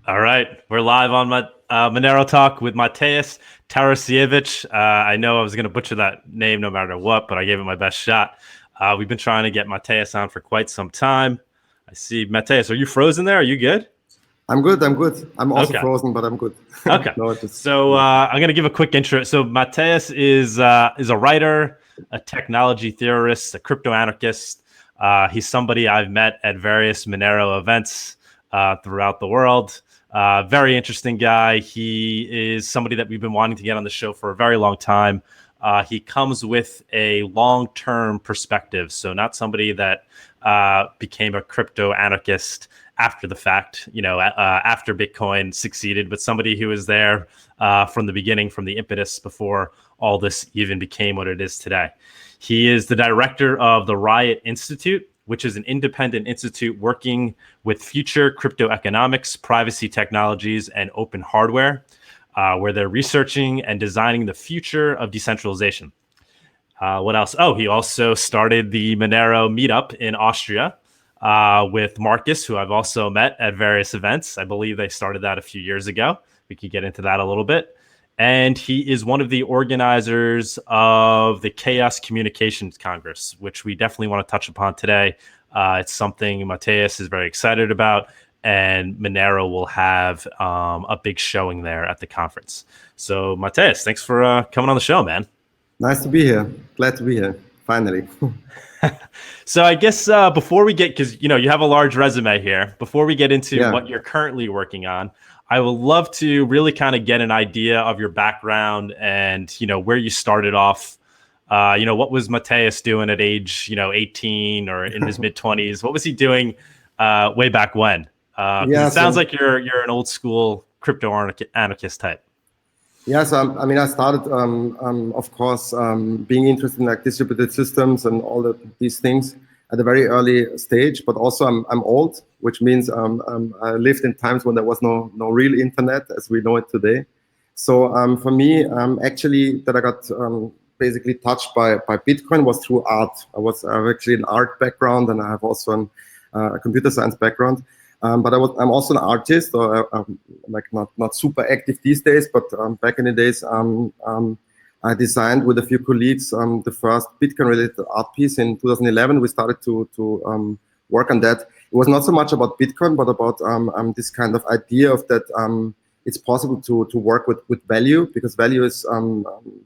All right, we're live on my Monero Talk with Matthias Tarasiewicz. I know I was going to butcher that name no matter what, but I gave it my best shot. We've been trying to get Matthias on for quite some time. I see Matthias. Are you frozen there? Are you good? I'm good. I'm also frozen, but I'm good. Okay. So I'm going to give a quick intro. So Matthias is a writer, a technology theorist, a crypto anarchist. He's somebody I've met at various Manero events throughout the world. Very interesting guy. He is somebody that we've been wanting to get on the show for a very long time. He comes with a long-term perspective. So not somebody that became a crypto anarchist after the fact, after Bitcoin succeeded, but somebody who was there from the beginning, from the impetus before all this even became what it is today. He is the director of the RIAT Institute, which is an independent institute working with future cryptoeconomics, privacy technologies, and open hardware, where they're researching and designing the future of decentralization. What else? Oh, he also started the Monero meetup in Austria with Marcus, who I've also met at various events. I believe they started that a few years ago. We could get into that a little bit. And he is one of the organizers of the Chaos Communications Congress, which we definitely want to touch upon today. It's something Matthias is very excited about, and Manero will have a big showing there at the conference. So, Matthias, thanks for coming on the show, man. Nice to be here. Glad to be here, finally. So I guess before we get, because you have a large resume here, before we get into what you're currently working on, I would love to really kind of get an idea of your background and where you started off. What was Matthias doing at age 18 or in his mid 20s? What was he doing way back when? It sounds like you're an old school crypto anarchist type. Yeah, so I started, of course, being interested in like distributed systems and all these things at a very early stage. But also, I'm old, which means I lived in times when there was no real internet as we know it today. So for me, actually, that I got basically touched by Bitcoin was through art. I have actually an art background, and I have also a computer science background. But I'm also an artist, or I'm like not super active these days. But back in the days, I designed with a few colleagues the first Bitcoin-related art piece in 2011. We started to work on that. It was not so much about Bitcoin, but about this kind of idea of that it's possible to work with value, because value is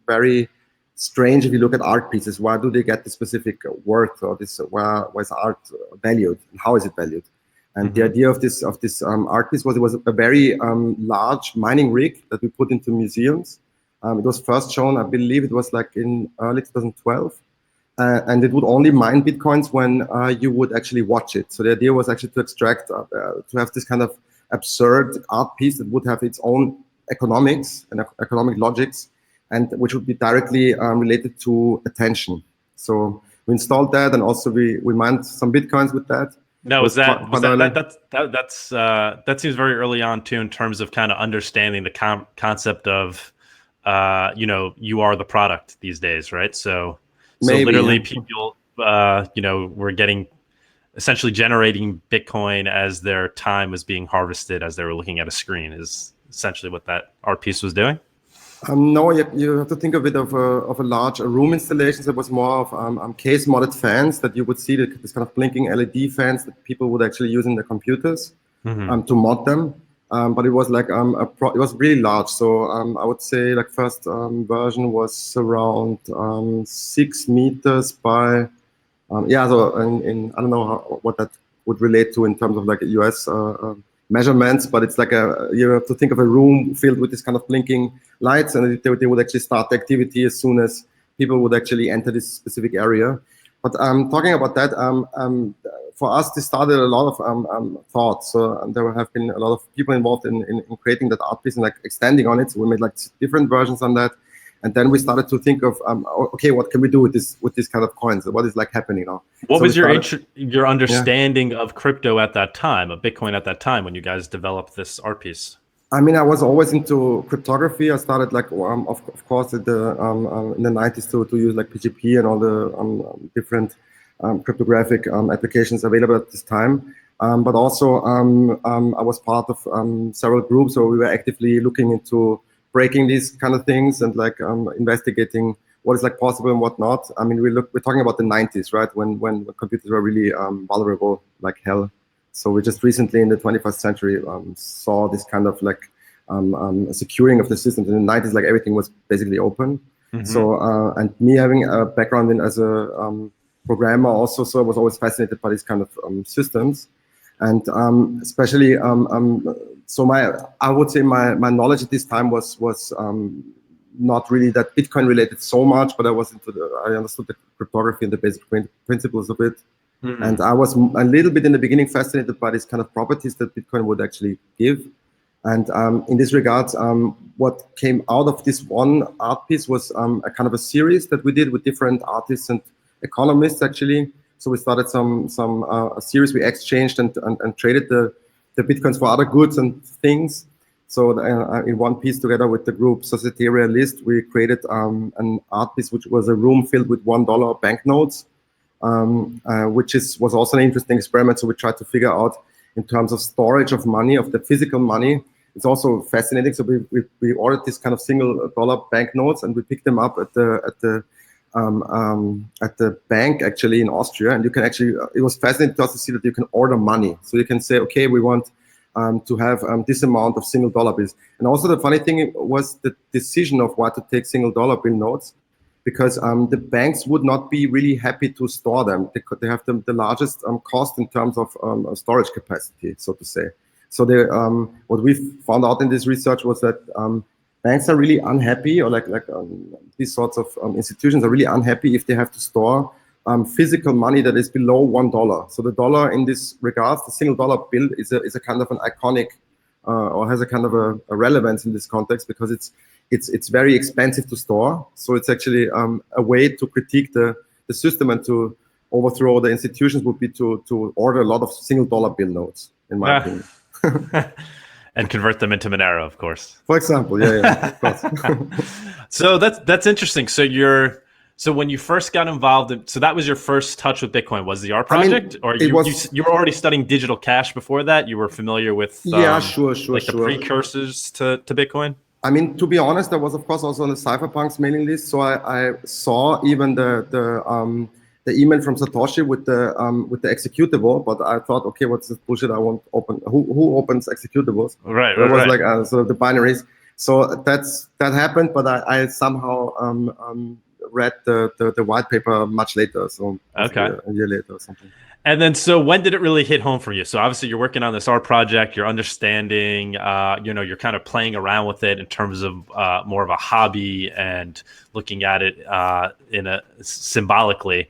very strange if you look at art pieces. Why do they get the specific worth, or this? Why is art valued? And how is it valued? And the idea of this art piece was it was a very large mining rig that we put into museums. It was first shown, I believe it was like in early 2012. And it would only mine Bitcoins when you would actually watch it. So the idea was actually to extract, to have this kind of absurd art piece that would have its own economics and economic logics, and which would be directly related to attention. So we installed that, and also we mined some Bitcoins with that. No, that seems very early on too, in terms of kind of understanding the concept of, you are the product these days, right? So literally people, were essentially generating Bitcoin as their time was being harvested as they were looking at a screen, is essentially what that art piece was doing. No, you have to think of it of a large room installation. So it was more of case modded fans that you would see, this kind of blinking LED fans that people would actually use in their computers to mod them. But it was like it was really large. So I would say like first version was around 6 meters by So in I don't know what that would relate to in terms of like a US measurements, but it's like you have to think of a room filled with this kind of blinking lights, and they would actually start the activity as soon as people would actually enter this specific area. But talking about that, for us, this started a lot of thoughts. So there have been a lot of people involved in creating that art piece and like extending on it. So we made like different versions on that. And then we started to think of, okay, what can we do with this kind of coins? What is like happening now? What was your understanding of crypto at that time, of Bitcoin at that time, when you guys developed this art piece? I mean, I was always into cryptography. I started like, of course, in the 90s to use like PGP and all the different cryptographic applications available at this time. But also I was part of several groups, so we were actively looking into breaking these kind of things and like investigating what is like possible and what not. I mean, we're talking about the 90s, right? When computers were really vulnerable like hell. So we just recently in the 21st century saw this kind of like securing of the systems. In the 90s, like everything was basically open. So and me having a background in as a programmer also, so I was always fascinated by these kind of systems. And especially, so I would say my knowledge at this time was not really that Bitcoin related so much, but I understood the cryptography and the basic principles of it. And I was a little bit in the beginning fascinated by these kind of properties that Bitcoin would actually give. And in this regard, what came out of this one art piece was a kind of a series that we did with different artists and economists actually. So we started a series. We exchanged and traded the Bitcoins for other goods and things. So in one piece together with the group Société Réaliste, we created an art piece which was a room filled with $1 banknotes, which was also an interesting experiment. So we tried to figure out in terms of storage of money, of the physical money. It's also fascinating. So we ordered this kind of single dollar banknotes and we picked them up at the bank actually in Austria, and you can actually, it was fascinating to us to see that you can order money. So you can say, okay, we want to have this amount of single dollar bills. And also the funny thing was the decision of why to take single dollar bill notes, because the banks would not be really happy to store them. They have the largest cost in terms of storage capacity, so to say. So what we found out in this research was that banks are really unhappy, or these sorts of institutions are really unhappy if they have to store physical money that is below $1. So the dollar in this regards, the single dollar bill is a kind of an iconic or has a kind of a relevance in this context, because it's very expensive to store. So it's actually a way to critique the system and to overthrow the institutions would be to order a lot of single dollar bill notes, in my opinion. And convert them into Monero, of course. For example, yeah, of course. So that's interesting. So when you first got involved, so that was your first touch with Bitcoin, was the R project, or you were already studying digital cash before that? You were familiar with the precursors to Bitcoin? I mean, to be honest, I was of course also on the cypherpunks mailing list, so I saw even the email from Satoshi with the executable, but I thought, okay, what's this bullshit? I won't open. Who opens executables? Right. It was like so the binaries. So that happened, but I somehow read the white paper much later. So okay, a year later or something. And then, so when did it really hit home for you? So obviously you're working on this art project, you're understanding, you're kind of playing around with it in terms of more of a hobby and looking at it symbolically.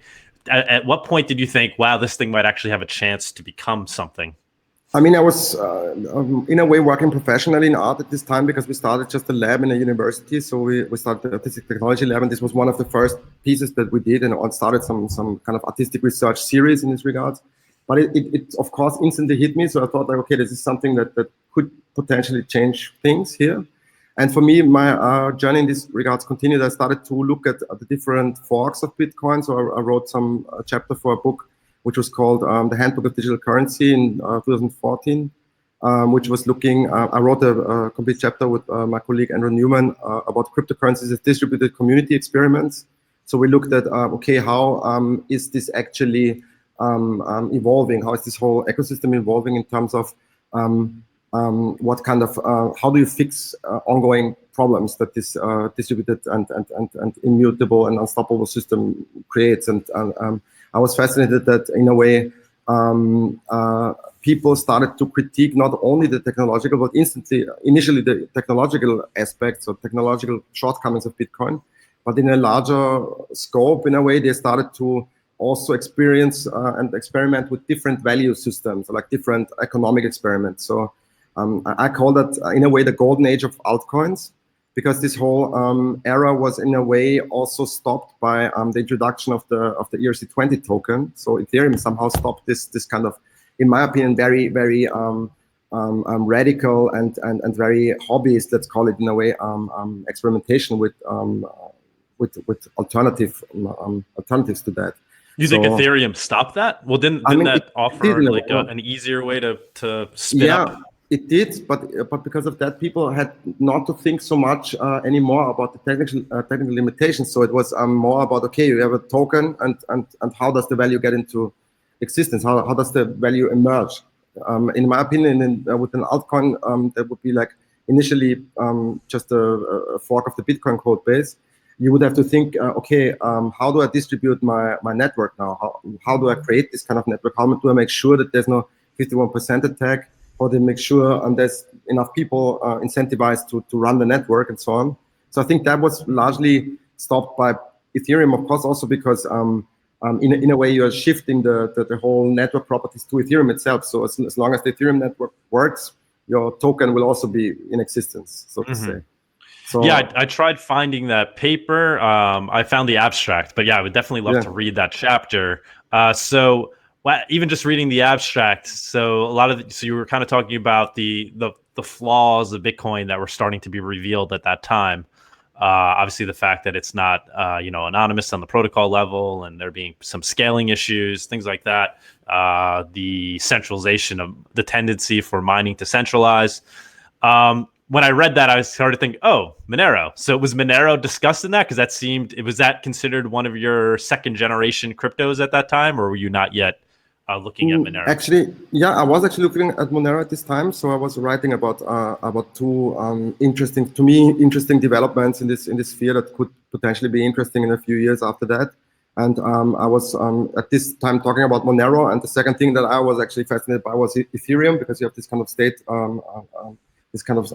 At what point did you think, wow, this thing might actually have a chance to become something? I mean, I was in a way working professionally in art at this time, because we started just a lab in a university. So we started the artistic technology lab, and this was one of the first pieces that we did, and started some kind of artistic research series in this regard. But it of course instantly hit me. So I thought, like, okay, this is something that could potentially change things here. And for me, my journey in this regards continued. I started to look at the different forks of Bitcoin. So I wrote some chapter for a book which was called The Handbook of Digital Currency in 2014, which was looking, I wrote a complete chapter with my colleague Andrew Newman about cryptocurrencies as distributed community experiments. So we looked at, okay, how is this actually evolving? How is this whole ecosystem evolving in terms of what kind of, how do you fix ongoing problems that this distributed and immutable and unstoppable system creates? And I was fascinated that in a way, people started to critique not only the technological, but initially the technological aspects or technological shortcomings of Bitcoin, but in a larger scope, in a way, they started to also experience and experiment with different value systems, like different economic experiments. So I call that in a way the golden age of altcoins, because this whole era was in a way also stopped by the introduction of the ERC20 token. So Ethereum somehow stopped this kind of, in my opinion, very radical and very hobbyist, let's call it in a way, experimentation with alternatives to that. You think Ethereum stopped that? Well, didn't that offer like an easier way to spin up? It did, but because of that, people had not to think so much anymore about the technical limitations. So it was more about, okay, you have a token, and how does the value get into existence? How does the value emerge? In my opinion, with an altcoin, that would be like initially just a fork of the Bitcoin code base. You would have to think, okay, how do I distribute my network now? How do I create this kind of network? How do I make sure that there's no 51% attack? How do I make sure there's enough people incentivized to run the network and so on? So I think that was largely stopped by Ethereum, of course, also because in a way you are shifting the whole network properties to Ethereum itself. So as long as the Ethereum network works, your token will also be in existence, so to say. So, yeah, I tried finding that paper. I found the abstract, but yeah, I would definitely love to read that chapter. So even just reading the abstract, so so you were kind of talking about the flaws of Bitcoin that were starting to be revealed at that time. Obviously, the fact that it's not anonymous on the protocol level, and there being some scaling issues, things like that. The centralization of the tendency for mining to centralize. When I read that, I started thinking, oh, Monero. So was Monero discussed in that? Because was that considered one of your second generation cryptos at that time, or were you not yet looking at Monero? Actually, yeah, I was actually looking at Monero at this time. So I was writing about two interesting developments in this sphere that could potentially be interesting in a few years after that. And I was at this time talking about Monero. And the second thing that I was actually fascinated by was Ethereum, because you have this kind of state. This kind of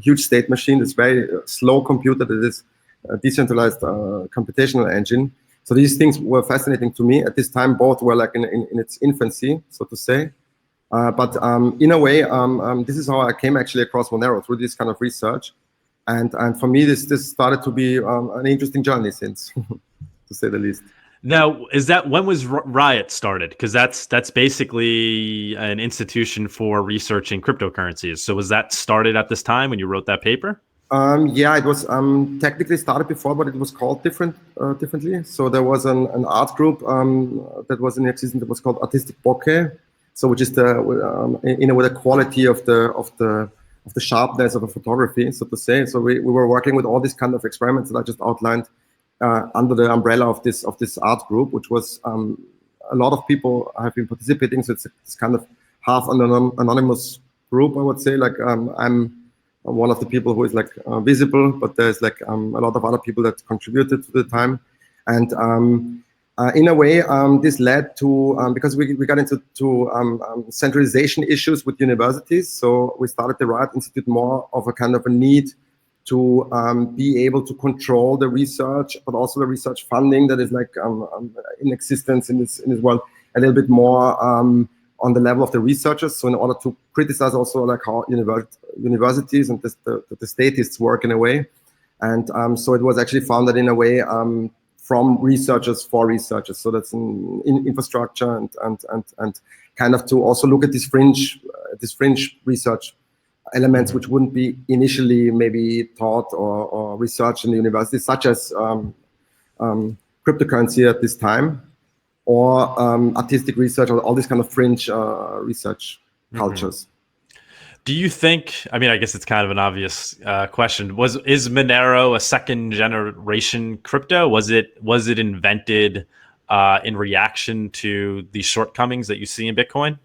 huge state machine, this very slow computer that is a decentralized computational engine. So these things were fascinating to me. At this time, both were like in its infancy, so to say. But in a way, this is how I came actually across Monero, through this kind of research. And for me, this started to be an interesting journey since, to say the least. Now, when was RIAT started? Because that's basically an institution for researching cryptocurrencies. So was that started at this time when you wrote that paper? Yeah, it was technically started before, but it was called differently. So there was an art group that was in existence that was called Artistic Bokeh. So which is in a way the quality of the sharpness of a photography, so to say. So we were working with all these kind of experiments that I just outlined under the umbrella of this art group, which was a lot of people have been participating. So it's kind of half anonymous group, I would say. Like I'm one of the people who is like visible, but there's like a lot of other people that contributed to the time. And in a way, this led to, because we got into centralization issues with universities. So we started the RIAT Institute more of a kind of a need to be able to control the research, but also the research funding that is like in existence in this world a little bit more on the level of the researchers. So in order to criticize also like how universities and the statists work in a way. And so it was actually founded in a way from researchers for researchers. So that's in infrastructure and kind of to also look at this fringe research elements which wouldn't be initially maybe taught or researched in the universities, such as cryptocurrency at this time, or artistic research, or all these kind of fringe research cultures. Do you think, I mean, I guess it's kind of an obvious question, is Monero a second generation crypto? Was it invented in reaction to the shortcomings that you see in Bitcoin?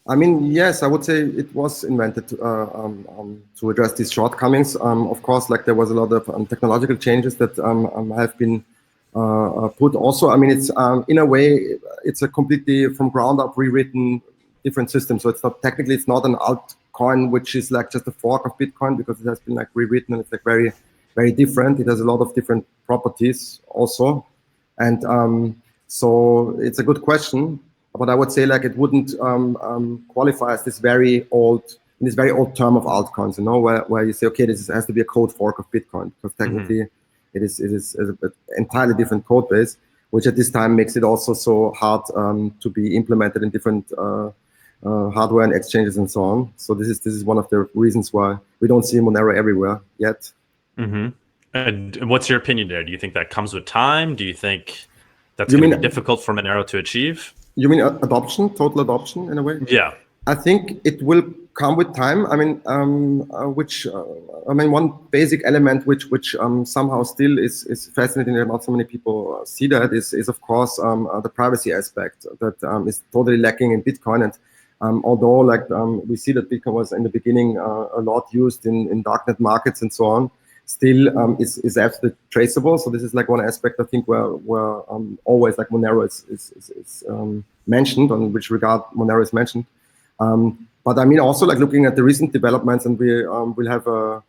I mean, yes, I would say it was invented to address these shortcomings. Of course, like there was a lot of technological changes that have been put also. I mean, it's in a way, it's a completely from ground up rewritten different system. So it's not technically, it's not an altcoin, which is like just a fork of Bitcoin, because it has been like rewritten and it's like very, very different. It has a lot of different properties also. And so it's a good question. But I would say like it wouldn't qualify as this very old term of altcoins, you know, where you say, okay, this has to be a code fork of Bitcoin, because technically it is an entirely different code base, which at this time makes it also so hard to be implemented in different hardware and exchanges and so on. So this is one of the reasons why we don't see Monero everywhere yet. And what's your opinion there? Do you think that comes with time? Do you think that's going to be difficult for Monero to achieve? You mean adoption, total adoption in a way? Yeah. I think it will come with time. I mean, one basic element which somehow still is fascinating, and not so many people see that is of course the privacy aspect that is totally lacking in Bitcoin. And although we see that Bitcoin was in the beginning a lot used in darknet markets and so on, still is absolutely traceable. So this is like one aspect I think where always like Monero is mentioned, on which regard Monero is mentioned. But I mean, also like looking at the recent developments, and we will have a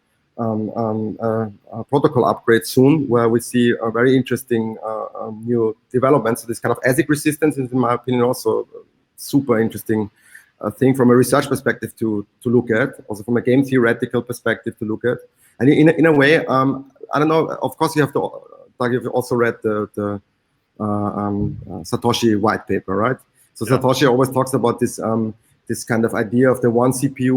protocol upgrade soon, where we see a very interesting new developments. So this kind of ASIC resistance is, in my opinion, also super interesting thing from a research perspective to look at, also from a game theoretical perspective to look at. And in a way, I don't know. Of course, you have to. Doug, you've also read the Satoshi white paper, right? So yeah. Satoshi always talks about this. This kind of idea of the one CPU,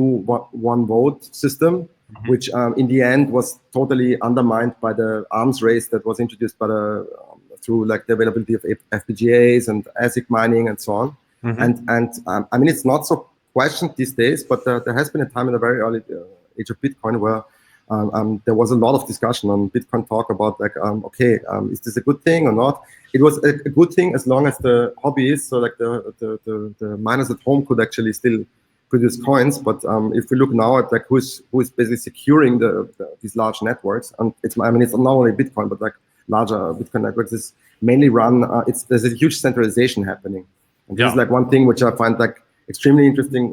one vote system, which in the end was totally undermined by the arms race that was introduced by through like the availability of FPGAs and ASIC mining and so on. And I mean, it's not so questioned these days, but there has been a time in the very early age of Bitcoin where there was a lot of discussion on Bitcoin Talk about like, is this a good thing or not? It was a good thing as long as the hobbyists, so like the miners at home, could actually still produce coins. But if we look now at like who is basically securing these large networks, and it's not only Bitcoin, but like larger Bitcoin networks is mainly run. There's a huge centralization happening. And this is like one thing which I find like extremely interesting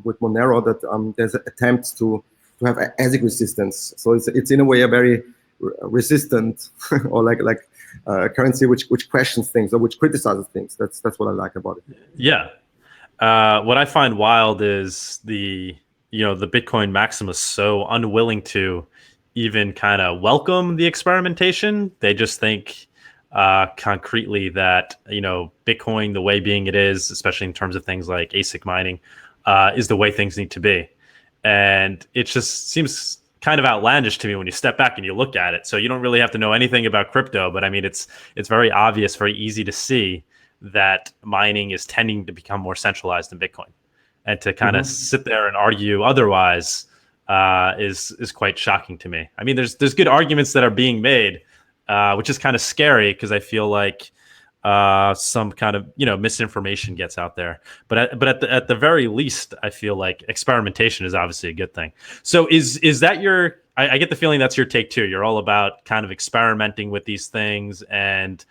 with Monero, that there's attempts to have ASIC resistance. So it's in a way a very resistant or like currency which questions things or which criticizes things. That's what I like about it. Yeah. What I find wild is the Bitcoin Maximus so unwilling to even kind of welcome the experimentation. They just think concretely that Bitcoin, the way being it is, especially in terms of things like ASIC mining, is the way things need to be. And it just seems kind of outlandish to me when you step back and you look at it. So you don't really have to know anything about crypto, but I mean, it's very obvious, very easy to see that mining is tending to become more centralized in Bitcoin, and to kind of sit there and argue otherwise is quite shocking to me. I mean, there's good arguments that are being made, which is kind of scary because I feel like some kind of misinformation gets out there. But at the very least, I feel like experimentation is obviously a good thing. So is that your? I get the feeling that's your take too. You're all about kind of experimenting with these things and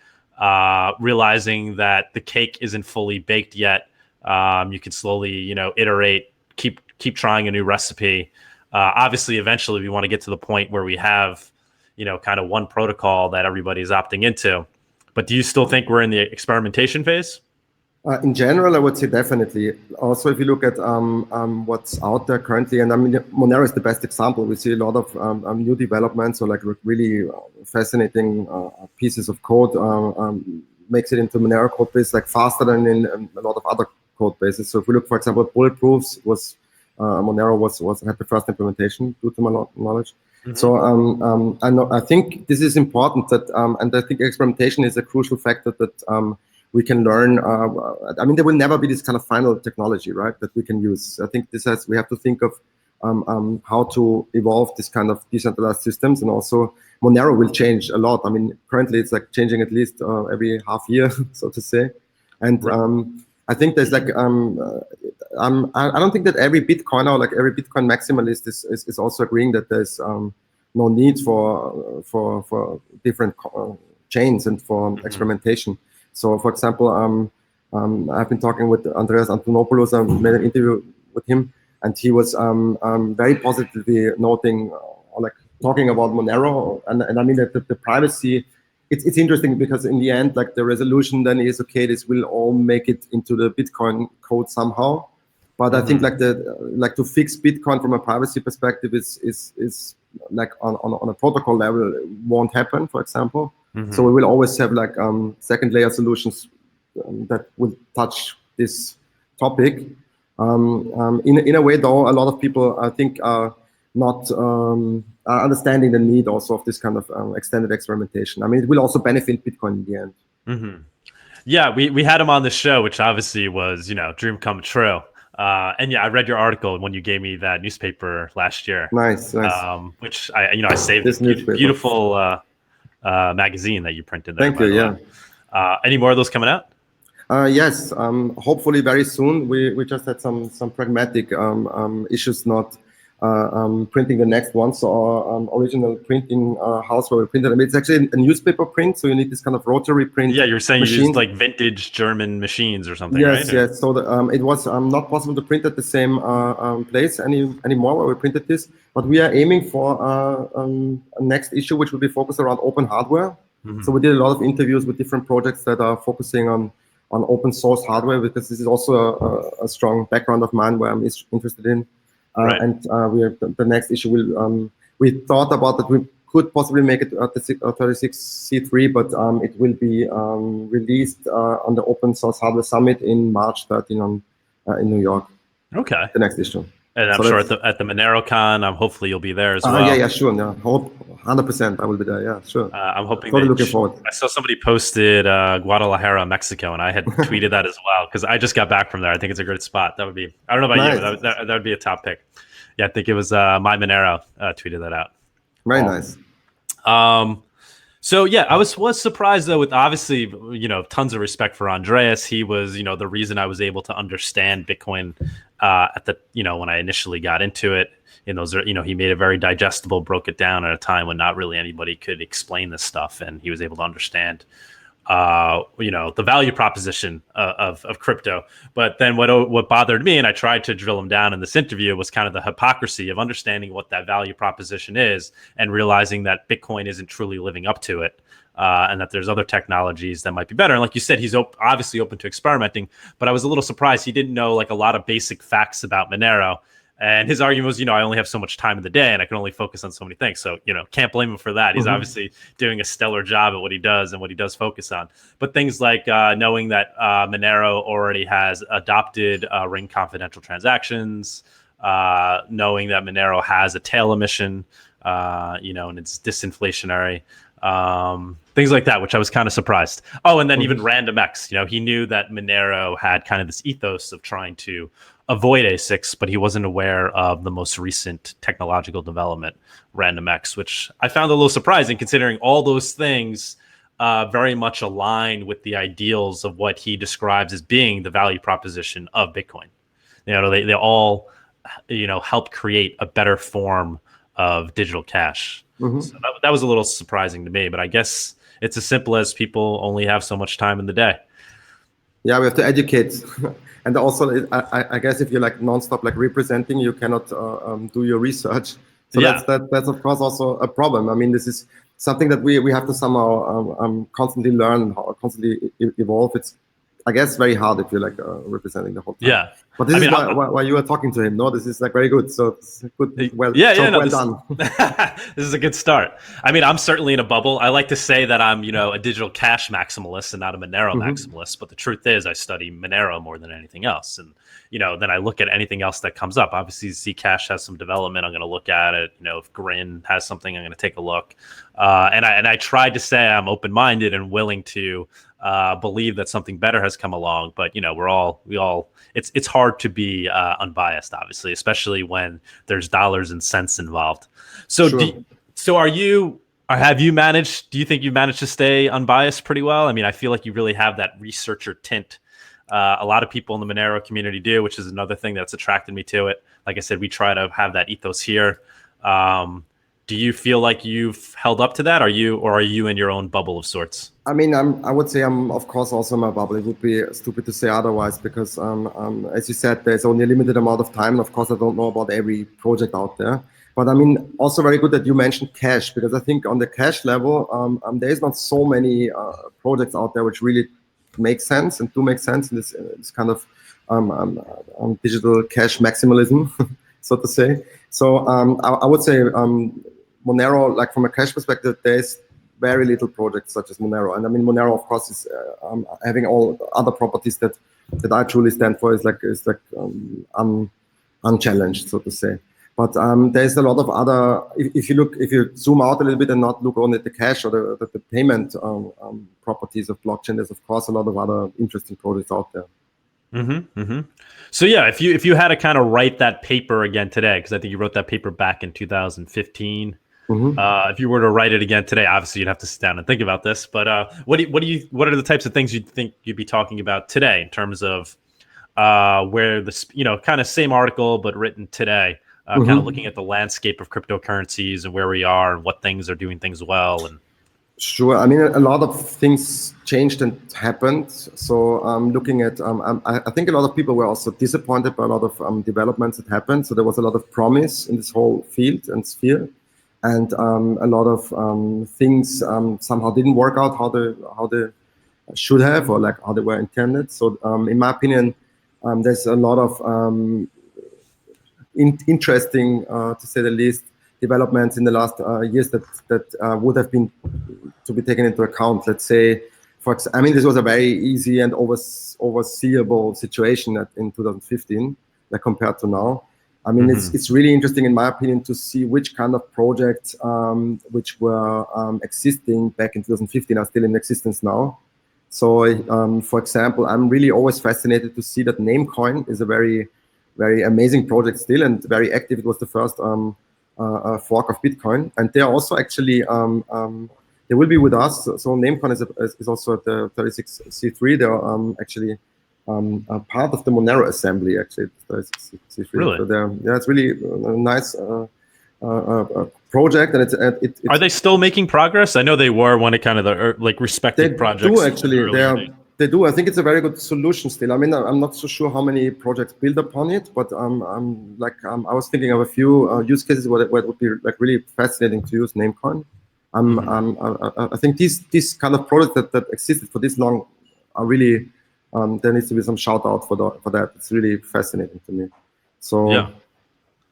realizing that the cake isn't fully baked yet. You can slowly iterate, keep trying a new recipe. Obviously, eventually, we want to get to the point where we have kind of one protocol that everybody's opting into. But do you still think we're in the experimentation phase? In general, I would say definitely. Also, if you look at what's out there currently, and I mean, Monero is the best example. We see a lot of new developments, or like really fascinating pieces of code makes it into Monero code base like faster than in a lot of other code bases. So if we look, for example, at bulletproofs, Monero had the first implementation, due to my knowledge. So I think this is important that, and I think experimentation is a crucial factor that we can learn. I mean, there will never be this kind of final technology, right, that we can use. I think we have to think of how to evolve this kind of decentralized systems, and also Monero will change a lot. I mean, currently it's like changing at least every half year, so to say. And I think there's like, I don't think that every Bitcoiner, like every Bitcoin maximalist is also agreeing that there's no need for different chains and for experimentation. So, for example, I've been talking with Andreas Antonopoulos. I made an interview with him, and he was very positively noting, or like talking about Monero, and I mean that the privacy. It's interesting because in the end, like the resolution then is okay. This will all make it into the Bitcoin code somehow, but I think like to fix Bitcoin from a privacy perspective is like on a protocol level, it won't happen. For example. So we will always have like second layer solutions that will touch this topic. In a way, though, a lot of people I think are not understanding the need also of this kind of extended experimentation. I mean, it will also benefit Bitcoin in the end. Yeah, we had him on the show, which obviously was, dream come true. And yeah, I read your article when you gave me that newspaper last year. Nice. Which I saved This it. newspaper. Beautiful magazine that you printed there. Thank you. Yeah. Any more of those coming out? Yes. Hopefully very soon. We just had some pragmatic issues not printing the next one. So our original printing house where we printed. I mean, it's actually a newspaper print, so you need this kind of rotary print. Yeah, you're saying machine. you used like vintage German machines or something, yes, right? Yes. So it was not possible to print at the same place anymore where we printed this. But we are aiming for a next issue, which will be focused around open hardware. Mm-hmm. So we did a lot of interviews with different projects that are focusing on open source hardware, because this is also a strong background of mine where I'm interested in. Right. And the next issue will, we thought about that we could possibly make it at the 36C3, but it will be released on the Open Source Hardware Summit in March 13 in New York. Okay. The next issue. And I'm sure at the MoneroCon, hopefully you'll be there as well. Yeah, sure. Yeah, 100% I will be there. Yeah, sure. I'm hoping. Totally looking forward. I saw somebody posted Guadalajara, Mexico, and I had tweeted that as well because I just got back from there. I think it's a great spot. That would be. I don't know about you, but that would be a top pick. Yeah, I think it was my Monero tweeted that out. Very nice. So yeah, I was surprised though, with obviously, tons of respect for Andreas. He was, the reason I was able to understand Bitcoin at the, when I initially got into it. In those, he made it very digestible, broke it down at a time when not really anybody could explain this stuff, and he was able to understand, the value proposition of crypto. But then what bothered me, and I tried to drill him down in this interview, was kind of the hypocrisy of understanding what that value proposition is and realizing that Bitcoin isn't truly living up to it. And that there's other technologies that might be better. And like you said, he's obviously open to experimenting, but I was a little surprised he didn't know like a lot of basic facts about Monero. And his argument was, I only have so much time in the day and I can only focus on so many things. So, can't blame him for that. He's obviously doing a stellar job at what he does and what he does focus on. But things like knowing that Manero already has adopted ring confidential transactions, knowing that Monero has a tail emission, and it's disinflationary. Things like that, which I was kind of surprised. Oh, and then even RandomX, he knew that Monero had kind of this ethos of trying to avoid ASICs, but he wasn't aware of the most recent technological development, RandomX, which I found a little surprising considering all those things very much align with the ideals of what he describes as being the value proposition of Bitcoin. They all, help create a better form of digital cash. So that was a little surprising to me, but I guess it's as simple as people only have so much time in the day. Yeah, we have to educate. And also, I guess if you're like nonstop, like representing, you cannot do your research. So that's of course also a problem. I mean, this is something that we have to somehow constantly learn, constantly evolve. It's, I guess, very hard if you're like representing the whole time. Yeah. But this is why you are talking to him. No, this is like very good. So it's good. Well done. This is a good start. I mean, I'm certainly in a bubble. I like to say that I'm, a digital cash maximalist and not a Monero maximalist. But the truth is, I study Monero more than anything else. And then I look at anything else that comes up. Obviously, Zcash has some development. I'm going to look at it. If Grin has something, I'm going to take a look. And I tried to say I'm open-minded and willing to believe that something better has come along, but it's hard to be unbiased, obviously, especially when there's dollars and cents involved. So, sure. Do you think you've managed to stay unbiased pretty well? I mean, I feel like you really have that researcher tint. A lot of people in the Monero community do, which is another thing that's attracted me to it. Like I said, we try to have that ethos here. Do you feel like you've held up to that? Are you in your own bubble of sorts? I mean, I would say I'm, of course, also in my bubble. It would be stupid to say otherwise because, as you said, there's only a limited amount of time. And of course, I don't know about every project out there. But I mean, also very good that you mentioned cash, because I think on the cash level, there is not so many projects out there which really make sense and do make sense in this kind of digital cash maximalism, so to say. So I would say Monero, like from a cash perspective, there's very little projects such as Monero. And I mean, Monero, of course, is having all other properties that I truly stand for, is unchallenged, so to say. But there's a lot of other. If you zoom out a little bit and not look only at the cash or the payment properties of blockchain, there's of course a lot of other interesting projects out there. So yeah, if you had to kind of write that paper again today, because I think you wrote that paper back in 2015. If you were to write it again today, obviously you'd have to sit down and think about this. But what are the types of things you'd think you'd be talking about today in terms of where this, kind of same article but written today, kind of looking at the landscape of cryptocurrencies and where we are and what things are doing things well and. Sure. I mean, a lot of things changed and happened. So looking at, I think a lot of people were also disappointed by a lot of developments that happened. So there was a lot of promise in this whole field and sphere, and a lot of things somehow didn't work out how they should have, or like how they were intended. So in my opinion, there's a lot of interesting, to say the least, developments in the last years that would have been to be taken into account. Let's say, this was a very easy and overseeable situation in 2015, like compared to now. I mean, it's really interesting, in my opinion, to see which kind of projects which were existing back in 2015 are still in existence now. So, for example, I'm really always fascinated to see that Namecoin is a very, very amazing project still and very active. It was the first fork of Bitcoin, and they're also actually they will be with us. So Namecoin is also at the 36C3. They're actually part of the Monero assembly. Actually, 36C3. Really? So it's really a nice project, and it's. Are they still making progress? I know they were one of kind of the respected projects. They do actually. They do. I think it's a very good solution still. I mean, I'm not so sure how many projects build upon it, but I was thinking of a few use cases where it would be like really fascinating to use Namecoin. I think these kind of projects that existed for this long are really there needs to be some shout out for that. It's really fascinating to me. So yeah.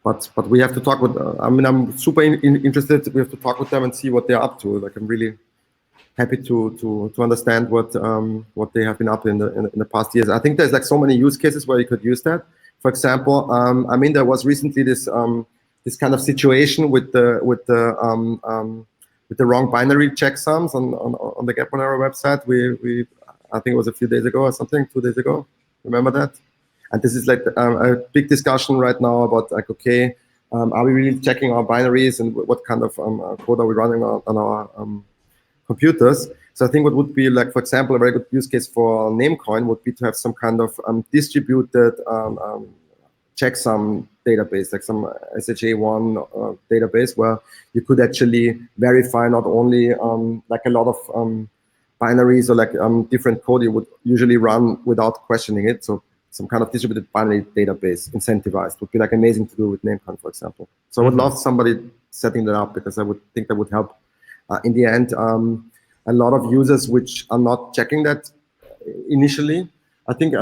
But we have to talk with. I'm super interested. We have to talk with them and see what they're up to. Like I'm really happy to understand what they have been up in the past years. I think there's like so many use cases where you could use that. For example, there was recently this kind of situation with the wrong binary checksums on the Get Monero website. We I think it was a few days ago or something, 2 days ago. Remember that? And this is like a big discussion right now about like, okay, are we really checking our binaries and what kind of code are we running on our computers? So I think what would be like, for example, a very good use case for Namecoin would be to have some kind of distributed checksum database, like some SHA-1 database where you could actually verify not only like a lot of binaries or like different code you would usually run without questioning it. So some kind of distributed binary database incentivized would be like amazing to do with Namecoin, for example. So I would love somebody setting that up because I would think that would help. In the end, a lot of users which are not checking that initially. I think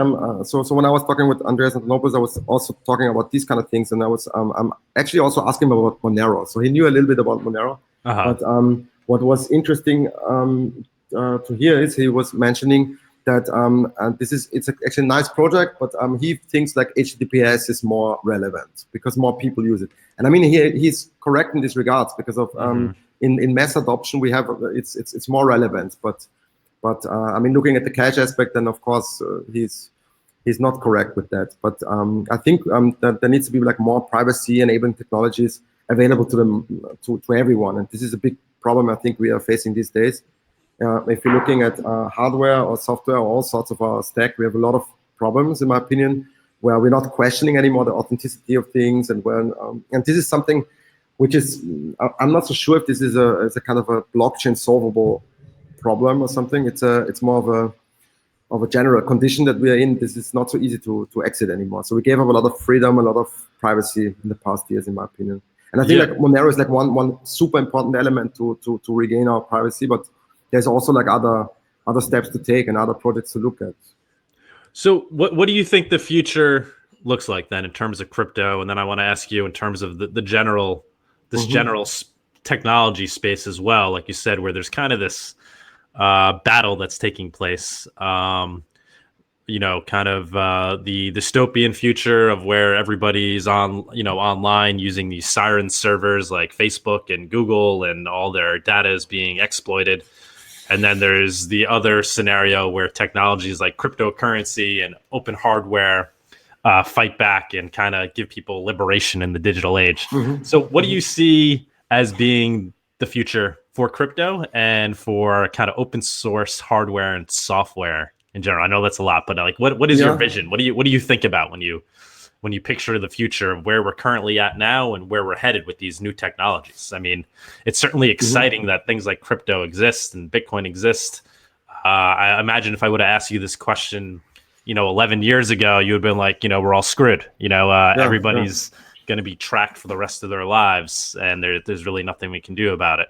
so when I was talking with Andreas Antonopoulos, I was also talking about these kind of things, and I was I'm actually also asking him about Monero. So he knew a little bit about Monero. But what was interesting to hear is he was mentioning that it's actually a nice project, but he thinks like HTTPS is more relevant because more people use it. And I mean, he's correct in this regards because of in mass adoption we have it's more relevant. But I mean, looking at the cache aspect, then of course he's not correct with that. But I think that there needs to be like more privacy enabling technologies available to them to everyone, and this is a big problem I think we are facing these days. If you're looking at hardware or software or all sorts of our stack, we have a lot of problems, in my opinion, where we're not questioning anymore the authenticity of things, and and this is something which is I'm not so sure if this is a kind of a blockchain solvable problem or something. It's more of a general condition that we are in. This is not so easy to exit anymore. So we gave up a lot of freedom, a lot of privacy in the past years, in my opinion. And I think like Monero is like one super important element to regain our privacy, but there's also like other steps to take and other projects to look at. So what do you think the future looks like then in terms of crypto? And then I want to ask you in terms of the general technology space as well, like you said, where there's kind of this battle that's taking place. kind of the dystopian future of where everybody's online using these siren servers like Facebook and Google, and all their data is being exploited. And then there's the other scenario where technologies like cryptocurrency and open hardware fight back and kind of give people liberation in the digital age. Mm-hmm. So what do you see as being the future for crypto and for kind of open source hardware and software in general? I know that's a lot, but like, what is your vision? What do you think about when you picture the future of where we're currently at now and where we're headed with these new technologies? I mean, it's certainly exciting that things like crypto exist and Bitcoin exist. I imagine if I would have asked you this question, 11 years ago, you would have been like, we're all screwed. Everybody's going to be tracked for the rest of their lives, and there's really nothing we can do about it.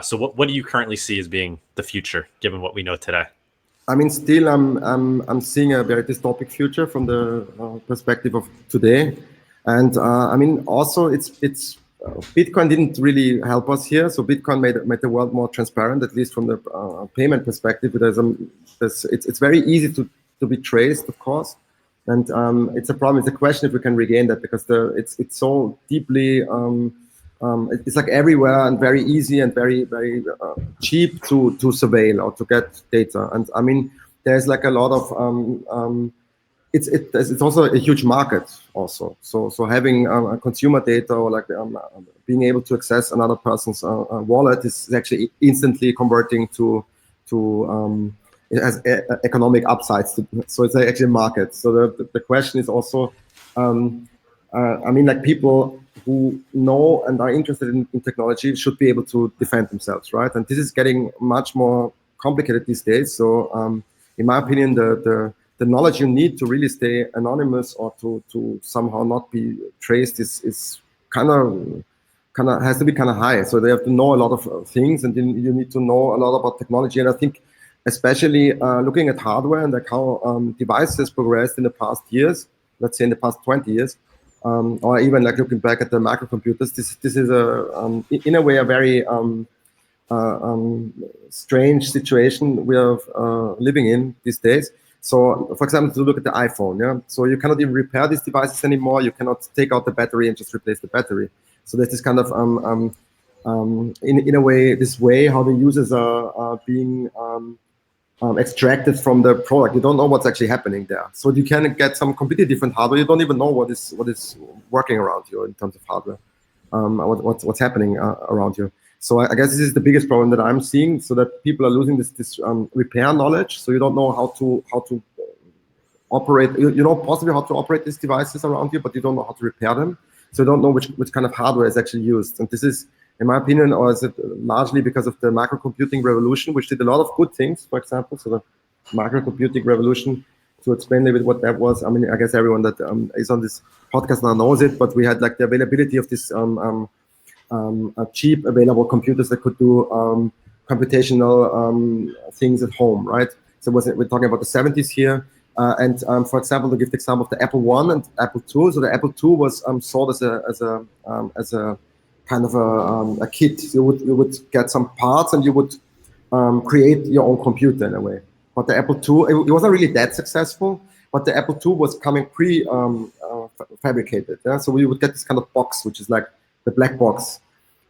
So what do you currently see as being the future, given what we know today? I mean, still, I'm seeing a very dystopic future from the perspective of today, and I mean, also it's Bitcoin didn't really help us here. So Bitcoin made the world more transparent, at least from the payment perspective. It's very easy to be traced, of course, and it's a problem. It's a question if we can regain that, because it's so deeply. It's like everywhere and very easy and very cheap to surveil or to get data. And I mean, there's like a lot of it's also a huge market also. So having consumer data, or like being able to access another person's wallet is actually instantly converting to it has economic upsides. So it's actually a market. So the question is also, I mean, like, people who know and are interested in technology should be able to defend themselves, right? And this is getting much more complicated these days. So in my opinion, the knowledge you need to really stay anonymous or to somehow not be traced is kind of has to be kind of high. So they have to know a lot of things, and you need to know a lot about technology. And I think, especially looking at hardware and like how devices progressed in the past years, let's say in the past 20 years, or even like looking back at the microcomputers, this is in a way a very strange situation we are living in these days. So, for example, to look at the iPhone, so you cannot even repair these devices anymore. You cannot take out the battery and just replace the battery. So there's this kind of in a way, this way how the users are being extracted from the product. You don't know what's actually happening there. So you can get some completely different hardware. You don't even know what is working around you in terms of hardware, what's happening around you. So I guess this is the biggest problem that I'm seeing. So that people are losing this repair knowledge. So you don't know how to operate. You know possibly how to operate these devices around you, but you don't know how to repair them. So you don't know which kind of hardware is actually used. And this is, in my opinion, or is it largely because of the microcomputing revolution, which did a lot of good things, for example. So the microcomputing revolution, to explain a little bit what that was, I mean, I guess everyone that is on this podcast now knows it, but we had like the availability of this cheap available computers that could do computational things at home, right? So we're talking about the 70s here. And for example, to give the example of the Apple I and Apple II. So the Apple II was sold as a kind of a kit. You would get some parts and you would create your own computer in a way. But the Apple II, it wasn't really that successful. But the Apple II was coming fabricated. Yeah? So we would get this kind of box, which is like the black box.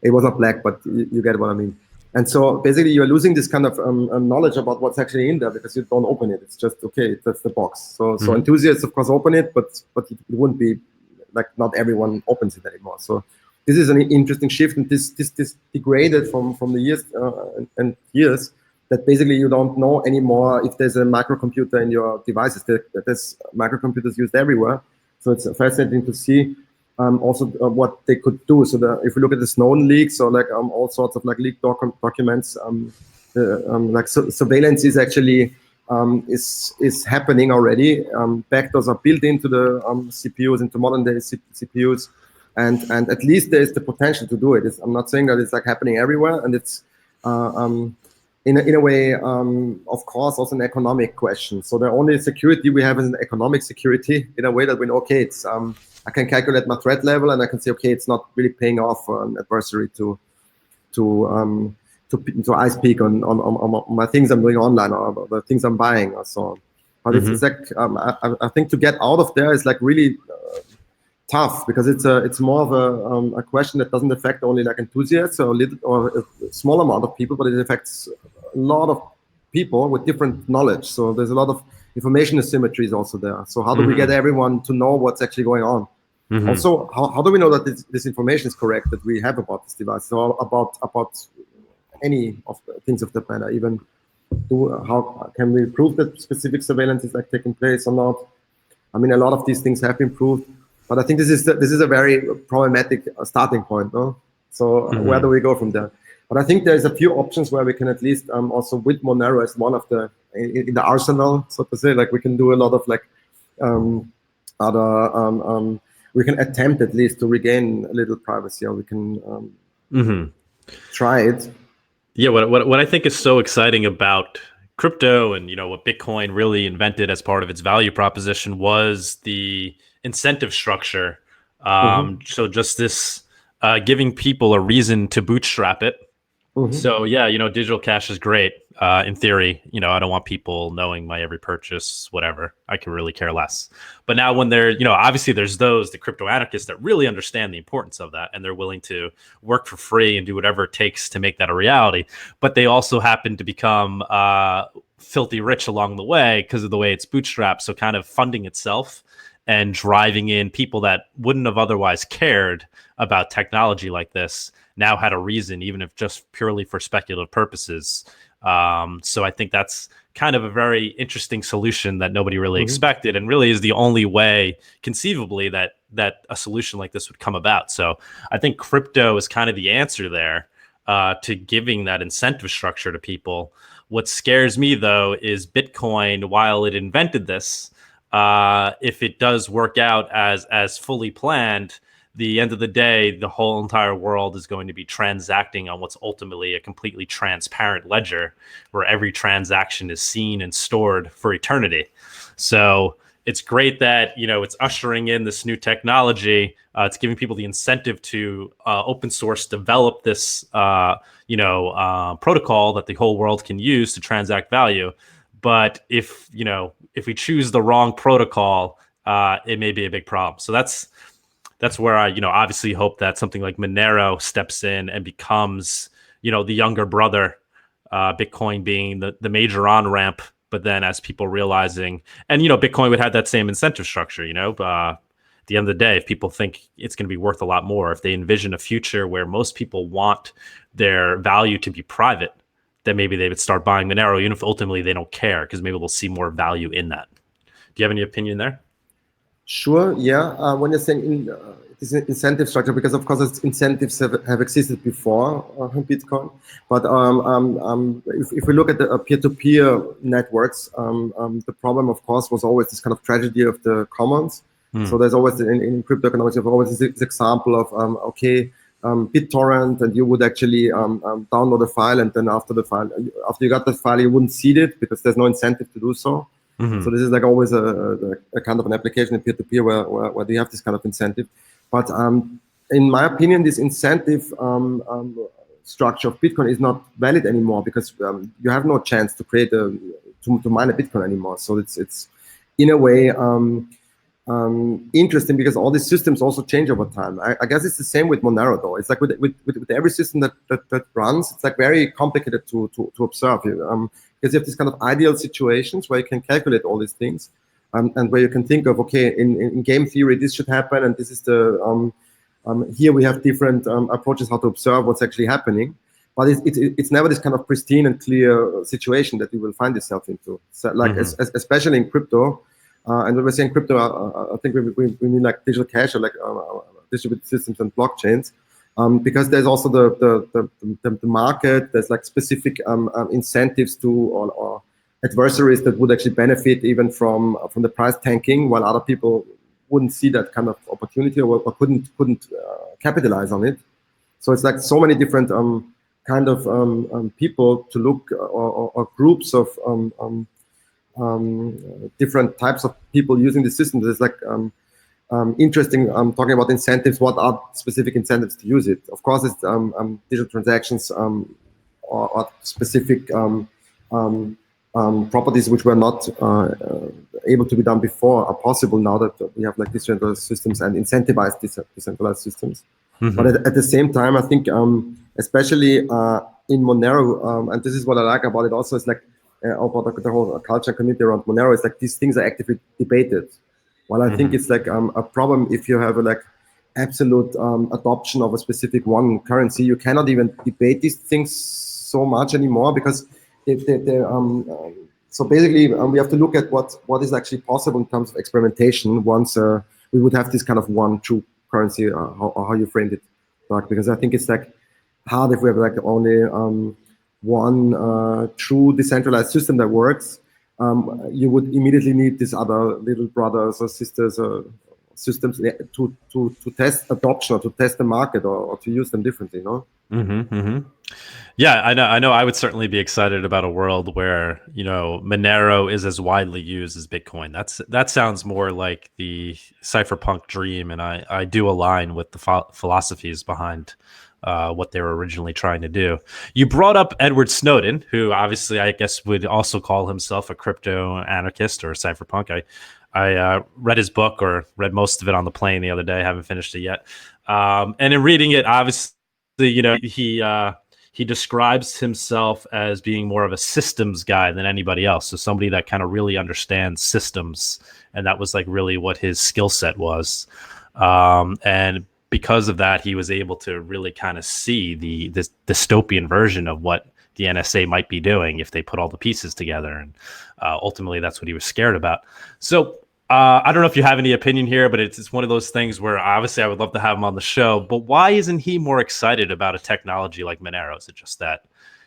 It was not black, but you get what I mean. And so basically, you're losing this kind of knowledge about what's actually in there because you don't open it. It's just, okay, that's the box. So enthusiasts, of course, open it, but it wouldn't be like, not everyone opens it anymore. So this is an interesting shift, and this degraded from the years and years that basically you don't know anymore if there's a microcomputer in your devices. There's microcomputers used everywhere. So it's fascinating to see. Also what they could do. So if we look at the Snowden leaks, or like all sorts of like leaked documents, like surveillance is actually is happening already. Backdoors are built into the CPUs, into modern day CPUs, and at least there is the potential to do it. I'm not saying that it's like happening everywhere, and it's in a way, of course, also an economic question. So the only security we have is an economic security, in a way that we know, okay, it's I can calculate my threat level, and I can say, okay, it's not really paying off for an adversary to ice peek on my things I'm doing online, or the things I'm buying, or so on. But it's like I think to get out of there is like really tough, because it's more of a question that doesn't affect only like enthusiasts or a small amount of people, but it affects a lot of people with different knowledge. So there's a lot of information asymmetries also there. So how do we get everyone to know what's actually going on? Also, how do we know that this information is correct that we have about this device, or about any of the things of that matter? Even how can we prove that specific surveillance is like taking place or not? I mean, a lot of these things have been proved, but I think this is a very problematic starting point, no? So where do we go from there? But I think there's a few options where we can at least also with Monero as one of the in the arsenal, so to say, like we can do a lot of like other we can attempt at least to regain a little privacy, or we can try it. Yeah, what I think is so exciting about crypto and what Bitcoin really invented as part of its value proposition was the incentive structure. So just this giving people a reason to bootstrap it. So yeah, digital cash is great in theory. I don't want people knowing my every purchase, whatever. I can really care less. But now when they're, obviously there's the crypto anarchists that really understand the importance of that, and they're willing to work for free and do whatever it takes to make that a reality. But they also happen to become filthy rich along the way because of the way it's bootstrapped. So kind of funding itself and driving in people that wouldn't have otherwise cared about technology like this now had a reason, even if just purely for speculative purposes. So I think that's kind of a very interesting solution that nobody really expected, and really is the only way conceivably that a solution like this would come about. So I think crypto is kind of the answer there to giving that incentive structure to people. What scares me, though, is Bitcoin, while it invented this, if it does work out as fully planned, the end of the day, the whole entire world is going to be transacting on what's ultimately a completely transparent ledger where every transaction is seen and stored for eternity. So it's great that, it's ushering in this new technology. It's giving people the incentive to open source develop this, protocol that the whole world can use to transact value. But if we choose the wrong protocol, it may be a big problem. So that's where I, obviously hope that something like Manero steps in and becomes, the younger brother, Bitcoin being the major on-ramp, but then as people realizing, and, Bitcoin would have that same incentive structure, at the end of the day, if people think it's going to be worth a lot more, if they envision a future where most people want their value to be private, then maybe they would start buying Monero, even if ultimately they don't care, because maybe they'll see more value in that. Do you have any opinion there? Sure. Yeah. When you're saying this incentive structure, because of course incentives have existed before Bitcoin, but if we look at the peer-to-peer networks, the problem, of course, was always this kind of tragedy of the commons. So there's always in cryptoeconomics, you have always this example of BitTorrent, and you would actually download a file, and then after you got the file, you wouldn't seed it because there's no incentive to do so. So this is like always a kind of an application in peer-to-peer where you have this kind of incentive. But in my opinion, this incentive structure of Bitcoin is not valid anymore, because you have no chance to create to mine a Bitcoin anymore. So it's in a way interesting, because all these systems also change over time. I guess it's the same with Monero, though. It's like with every system that runs, it's like very complicated to observe. Because you have these kind of ideal situations where you can calculate all these things, and where you can think of, okay, in game theory, this should happen, and this is the here we have different approaches how to observe what's actually happening. But it's never this kind of pristine and clear situation that you will find yourself into. So like especially in crypto, and when we're saying crypto, I think we mean like digital cash or like distributed systems and blockchains. Because there's also the market, there's like specific incentives to or adversaries that would actually benefit even from the price tanking, while other people wouldn't see that kind of opportunity or couldn't capitalize on it. So it's like so many different kind of people to look or groups of different types of people using the system. There's like interesting talking about incentives. What are specific incentives to use it? Of course, it's digital transactions or specific properties which were not able to be done before are possible now that we have like decentralized systems and incentivized decentralized systems. But at the same time, I think especially in Monero, and this is what I like about it also, is like about the whole culture community around Monero, is like these things are actively debated. While I think it's like a problem if you have like absolute adoption of a specific one currency, you cannot even debate these things so much anymore, because so basically we have to look at what is actually possible in terms of experimentation once we would have this kind of one true currency, or how you framed it, Mark, because I think it's like hard if we have like only one true decentralized system that works. You would immediately need these other little brothers or sisters or systems to test adoption, or to test the market, or to use them differently, you know? Yeah, I know. I would certainly be excited about a world where, you know, Monero is as widely used as Bitcoin. That sounds more like the cypherpunk dream, and I do align with the philosophies behind what they were originally trying to do. You brought up Edward Snowden, who obviously I guess would also call himself a crypto anarchist or a cypherpunk. I read his book, or read most of it on the plane the other day. I haven't finished it yet. And in reading it, obviously, you know, he describes himself as being more of a systems guy than anybody else. So somebody that kind of really understands systems, and that was like really what his skill set was. And because of that, he was able to really kind of see this dystopian version of what the NSA might be doing if they put all the pieces together. And ultimately, that's what he was scared about. So I don't know if you have any opinion here, but it's one of those things where obviously I would love to have him on the show. But why isn't he more excited about a technology like Monero? Is it just that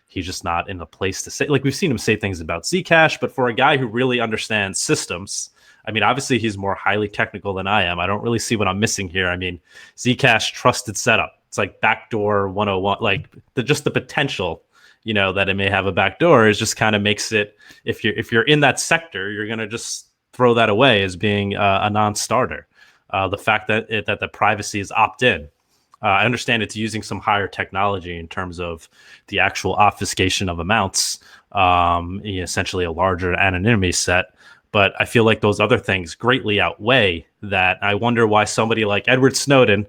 he's just not in a place to say? Like, we've seen him say things about Zcash, but for a guy who really understands systems, I mean, obviously he's more highly technical than I am. I don't really see what I'm missing here. I mean, Zcash trusted setup. It's like backdoor 101. Like just the potential, you know, that it may have a backdoor is just kind of makes it. If you're in that sector, you're gonna just throw that away as being a non-starter. The fact that the privacy is opt-in. I understand it's using some higher technology in terms of the actual obfuscation of amounts, essentially a larger anonymity set. But I feel like those other things greatly outweigh that. I wonder why somebody like Edward Snowden,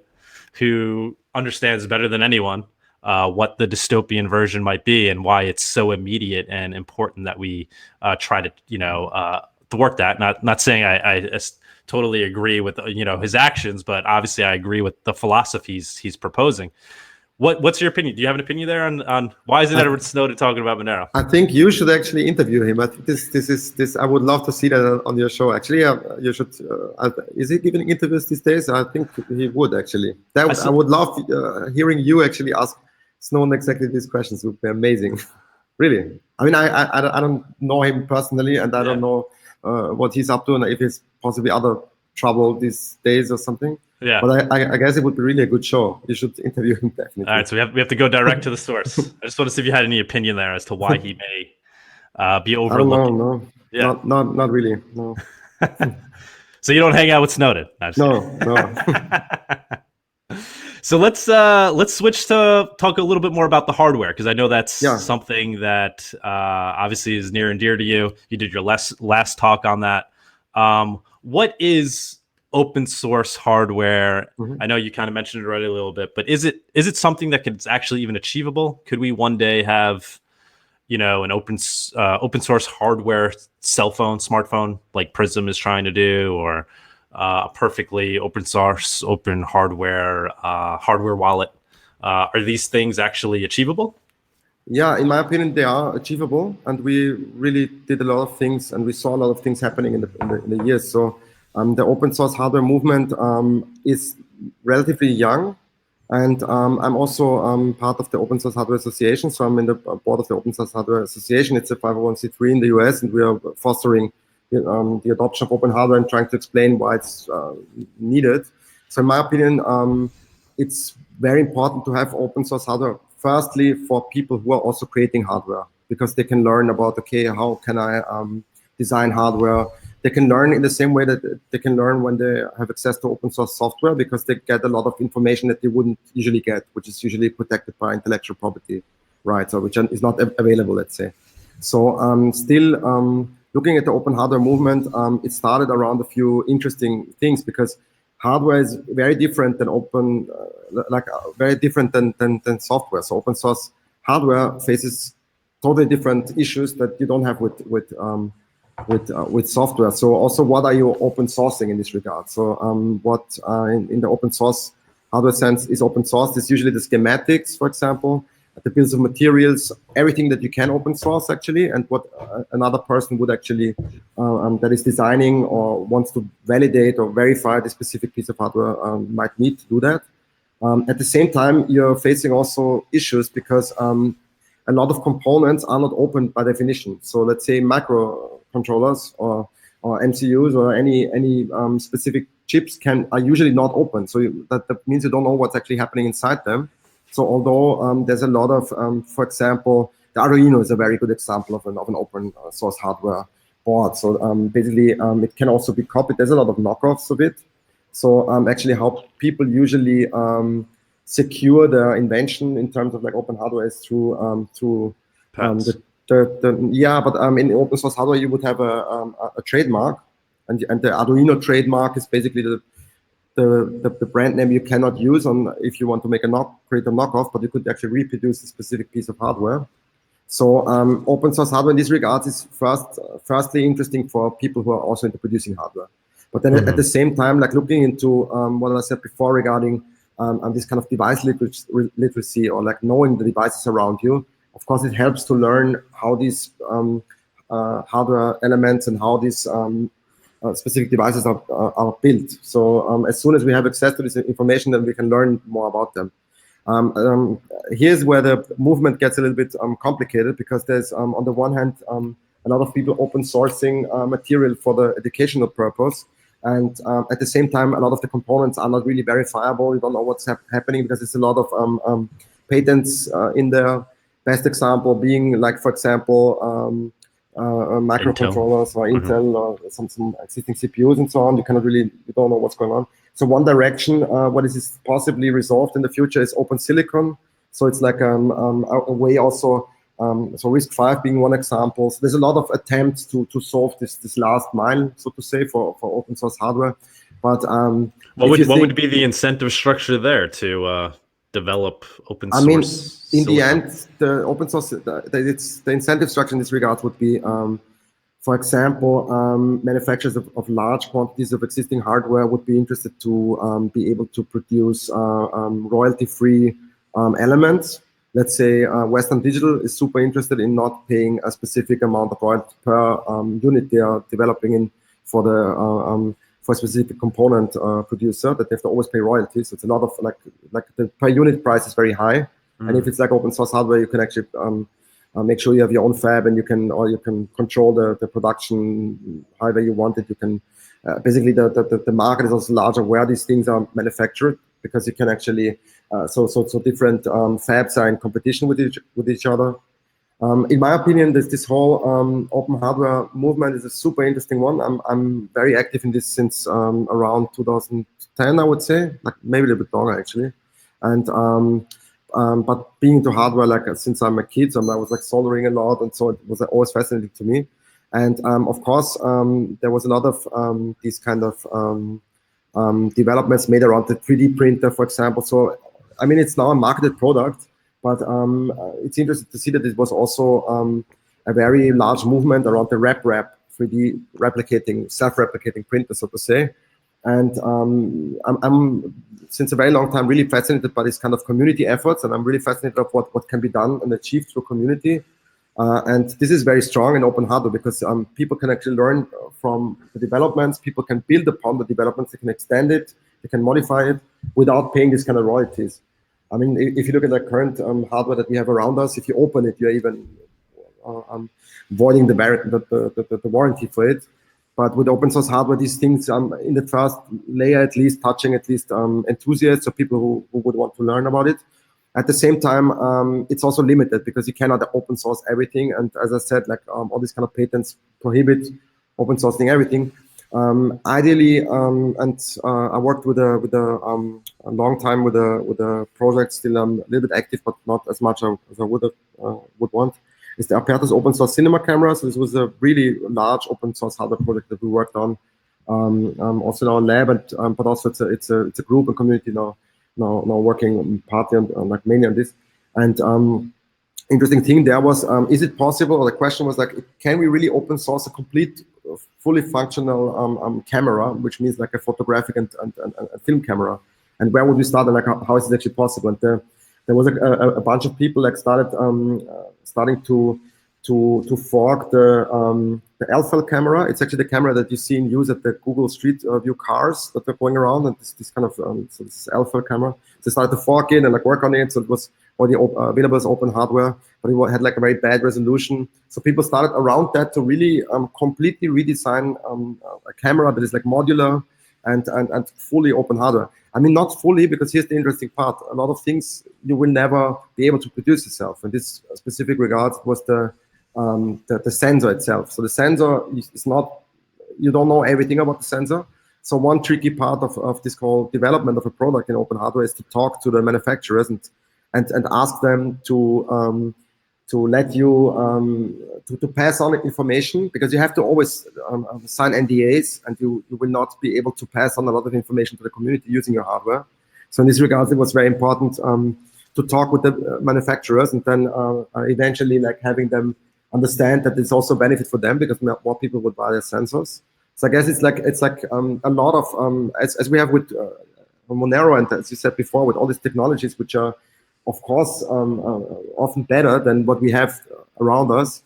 who understands better than anyone what the dystopian version might be, and why it's so immediate and important that we try to, thwart that. Not saying I totally agree with his actions, but obviously I agree with the philosophies he's proposing. What's your opinion? Do you have an opinion there on why isn't Edward Snowden talking about Monero? I think you should actually interview him. I think this. I would love to see that on your show. Actually, you should. Is he giving interviews these days? I think he would actually. I would love hearing you actually ask Snowden exactly these questions. It would be amazing. Really. I mean, I don't know him personally, and I don't know what he's up to, and if he's possibly other trouble these days or something. Yeah. But I guess it would be really a good show. You should interview him, definitely. All right, so we have to go direct to the source. I just want to see if you had any opinion there as to why he may be overlooked. I don't know. Yeah. Not really. No. So you don't hang out with Snowden? No. So let's switch to talk a little bit more about the hardware, because I know that's something that obviously is near and dear to you. You did your last talk on that. What is open source hardware? I know you kind of mentioned it already a little bit, but is it something that is actually even achievable? Could we one day have, an open source hardware cell phone, smartphone, like Prism is trying to do, or a perfectly open source, open hardware wallet? Are these things actually achievable? Yeah, in my opinion, they are achievable, and we really did a lot of things, and we saw a lot of things happening in the years. So the open source hardware movement is relatively young, and I'm also part of the Open Source Hardware Association. So I'm in the board of the Open Source Hardware Association. It's a 501c3 in the US, and we are fostering the adoption of open hardware and trying to explain why it's needed. So in my opinion, it's very important to have open source hardware, firstly, for people who are also creating hardware, because they can learn about, okay, how can I design hardware? They can learn in the same way that they can learn when they have access to open source software, because they get a lot of information that they wouldn't usually get, which is usually protected by intellectual property rights, or which is not available, let's say. So still looking at the open hardware movement, it started around a few interesting things, because hardware is very different than very different than software. So open source hardware faces totally different issues that you don't have with software. So also, what are you open sourcing in this regard? So what in the open source hardware sense is open source is usually the schematics, for example, the bills of materials, everything that you can open source actually, and what another person would actually that is designing or wants to validate or verify the specific piece of hardware might need to do that. At the same time, you're facing also issues because a lot of components are not open by definition. So let's say microcontrollers or MCUs or any specific chips are usually not open. So that means you don't know what's actually happening inside them. So although there's a lot of, for example, the Arduino is a very good example of an open source hardware board. So basically, it can also be copied. There's a lot of knockoffs of it. So actually, how people usually secure their invention in terms of like open hardware is through in open source hardware you would have a trademark, and the Arduino trademark is basically the brand name you cannot use if you want to create a knockoff, but you could actually reproduce a specific piece of hardware. So open source hardware in this regard is firstly interesting for people who are also into producing hardware. But then at the same time, like looking into what I said before regarding this kind of device literacy, or like knowing the devices around you, of course, it helps to learn how these hardware elements and how these specific devices are built. So as soon as we have access to this information, then we can learn more about them. Here's where the movement gets a little bit complicated, because there's on the one hand a lot of people open sourcing material for the educational purpose, and at the same time a lot of the components are not really verifiable. You don't know what's happening because there's a lot of patents in there. Best example being like, for example, microcontrollers or Intel or some existing CPUs and so on. You don't know what's going on. So one direction, what is possibly resolved in the future, is open silicon. So it's like a way also. So RISC-V being one example. So there's a lot of attempts to solve this last mile, so to say, for open source hardware. But what would be the incentive structure there to develop open source? I mean, in silicon? the end, the open source, the incentive structure in this regard would be, for example, manufacturers of large quantities of existing hardware would be interested to be able to produce royalty-free elements. Let's say Western Digital is super interested in not paying a specific amount of royalty per unit they are developing in for a specific component producer, that they have to always pay royalties. So it's a lot of like the per unit price is very high. And if it's like open source hardware, you can actually make sure you have your own fab, and you can control the production however you want it. You can basically the market is also larger where these things are manufactured, because you can actually so different fabs are in competition with each other. In my opinion, this whole open hardware movement is a super interesting one. I'm very active in this since around 2010, I would say, like maybe a little bit longer actually. And but being into hardware like since I'm a kid, so I was like soldering a lot, and so it was always fascinating to me. And of course, there was a lot of these kind of developments made around the 3D printer, for example. So I mean, it's now a marketed product, but it's interesting to see that it was also a very large movement around the REP 3D replicating, self-replicating printer, so to say. And I'm since a very long time really fascinated by this kind of community efforts, and I'm really fascinated of what can be done and achieved through community. And this is very strong in open hardware, because people can actually learn from the developments. People can build upon the developments. They can extend it. They can modify it without paying this kind of royalties. I mean, if you look at the current hardware that we have around us, if you open it, you're even voiding the warranty for it. But with open source hardware, these things in the first layer, at least touching enthusiasts or people who would want to learn about it. At the same time, it's also limited, because you cannot open source everything. And as I said, like all these kind of patents prohibit open sourcing everything. Ideally, I worked with a long time with a project. Still, I'm a little bit active, but not as much as I would want. is the Apertus open source cinema camera. So this was a really large open source hardware project that we worked on, also in our lab, and but also it's a group and community now working partly on like mainly on this. And interesting thing there was, is it possible? Or the question was like, can we really open source a complete, fully functional camera, which means like a photographic and film camera? And where would we start? And like, how is it actually possible? And there was a bunch of people like starting to fork the LFL camera. It's actually the camera that you see in use at the Google Street View cars that are going around, and this kind of so this is LFL camera. So they started to fork it and like work on it. So it was already available as open hardware, but it had like a very bad resolution. So people started around that to really completely redesign a camera that is like modular and fully open hardware. I mean, not fully, because here's the interesting part. A lot of things you will never be able to produce yourself. In this specific regard was the sensor itself. So the sensor is not, you don't know everything about the sensor. So one tricky part of this whole development of a product in open hardware is to talk to the manufacturers and ask them to let you to pass on information, because you have to always sign NDAs, and you will not be able to pass on a lot of information to the community using your hardware. So in this regard, it was very important to talk with the manufacturers, and then eventually like having them understand that it's also a benefit for them, because more people would buy their sensors. So I guess it's like a lot of as we have with Monero, and as you said before, with all these technologies which are of course often better than what we have around us.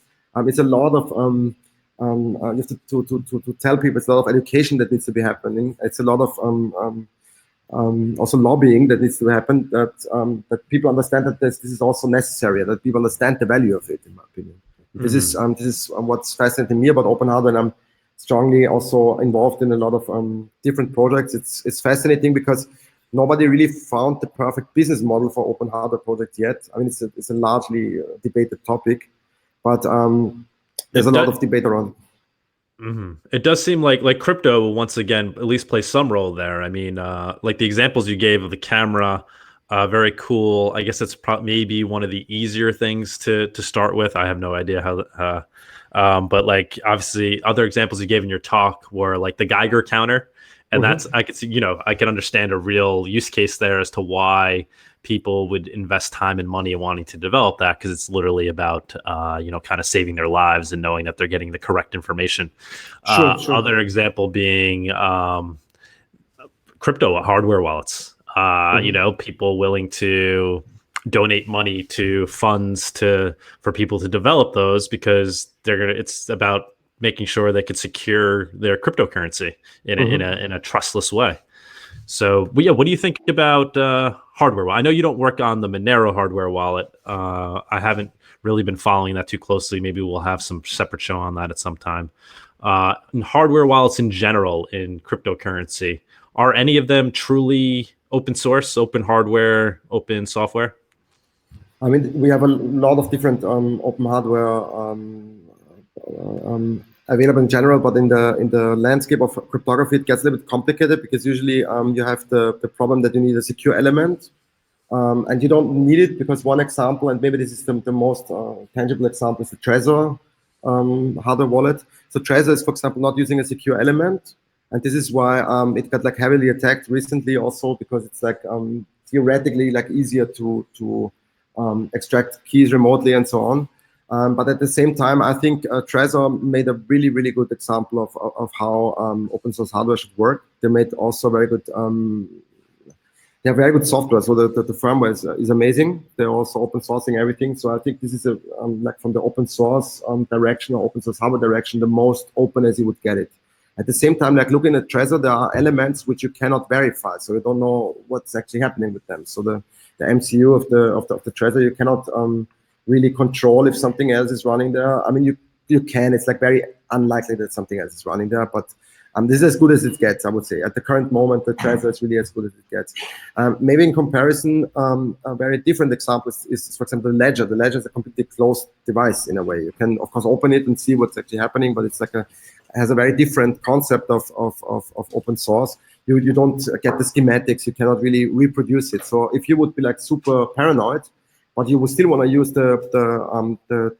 It's a lot of you have to tell people, it's a lot of education that needs to be happening. It's a lot of also lobbying that needs to happen, that people understand that this is also necessary, that people understand the value of it, in my opinion. Mm-hmm. This is what's fascinating me about open hardware, and I'm strongly also involved in a lot of different projects. It's fascinating because nobody really found the perfect business model for open hardware projects yet. I mean, it's a largely debated topic, but there's a lot of debate around it. Mm-hmm. It does seem like crypto once again at least plays some role there. I mean, like the examples you gave of the camera, very cool. I guess it's maybe one of the easier things to start with. I have no idea how, but like obviously other examples you gave in your talk were like the Geiger counter. And that's, I could see, I can understand a real use case there as to why people would invest time and money wanting to develop that, because it's literally about, kind of saving their lives and knowing that they're getting the correct information. Sure. Other example being crypto hardware wallets, people willing to donate money to funds for people to develop those, because it's about making sure they could secure their cryptocurrency in a trustless way. So, what do you think about hardware? Well, I know you don't work on the Manero hardware wallet. I haven't really been following that too closely. Maybe we'll have some separate show on that at some time. And hardware wallets in general in cryptocurrency, are any of them truly open source, open hardware, open software? I mean, we have a lot of different open hardware available in general, but in the landscape of cryptography, it gets a little bit complicated, because usually you have the problem that you need a secure element, and you don't need it, because one example, and maybe this is the most tangible example, is the Trezor hardware wallet. So Trezor is, for example, not using a secure element, and this is why it got like heavily attacked recently, also because it's like theoretically like easier to extract keys remotely and so on. But at the same time, I think Trezor made a really, really good example of how open source hardware should work. They made also very good, they have very good software. So the firmware is amazing. They're also open sourcing everything. So I think this is like from the open source direction, or open source hardware direction, the most open as you would get it. At the same time, like looking at Trezor, there are elements which you cannot verify. So you don't know what's actually happening with them. So the MCU of the Trezor, you cannot really control if something else is running there. I mean, you can. It's like very unlikely that something else is running there, but this is as good as it gets, I would say. At the current moment, the Trezor is really as good as it gets. Maybe in comparison, a very different example is, for example, the Ledger. The Ledger is a completely closed device in a way. You can, of course, open it and see what's actually happening, but it's like has a very different concept of open source. You don't get the schematics. You cannot really reproduce it. So if you would be like super paranoid, but you would still want to use the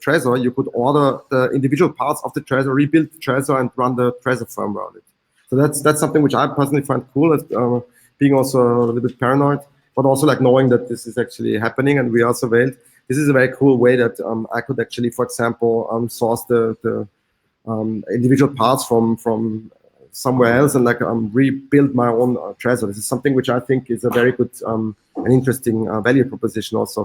Trezor, you could order the individual parts of the Trezor, rebuild the Trezor, and run the Trezor firmware on it. So that's something which I personally find cool, as being also a little bit paranoid, but also like knowing that this is actually happening and we are surveilled. This is a very cool way that I could actually, for example, source the individual parts from somewhere else and like rebuild my own Trezor. This is something which I think is a very good and interesting value proposition also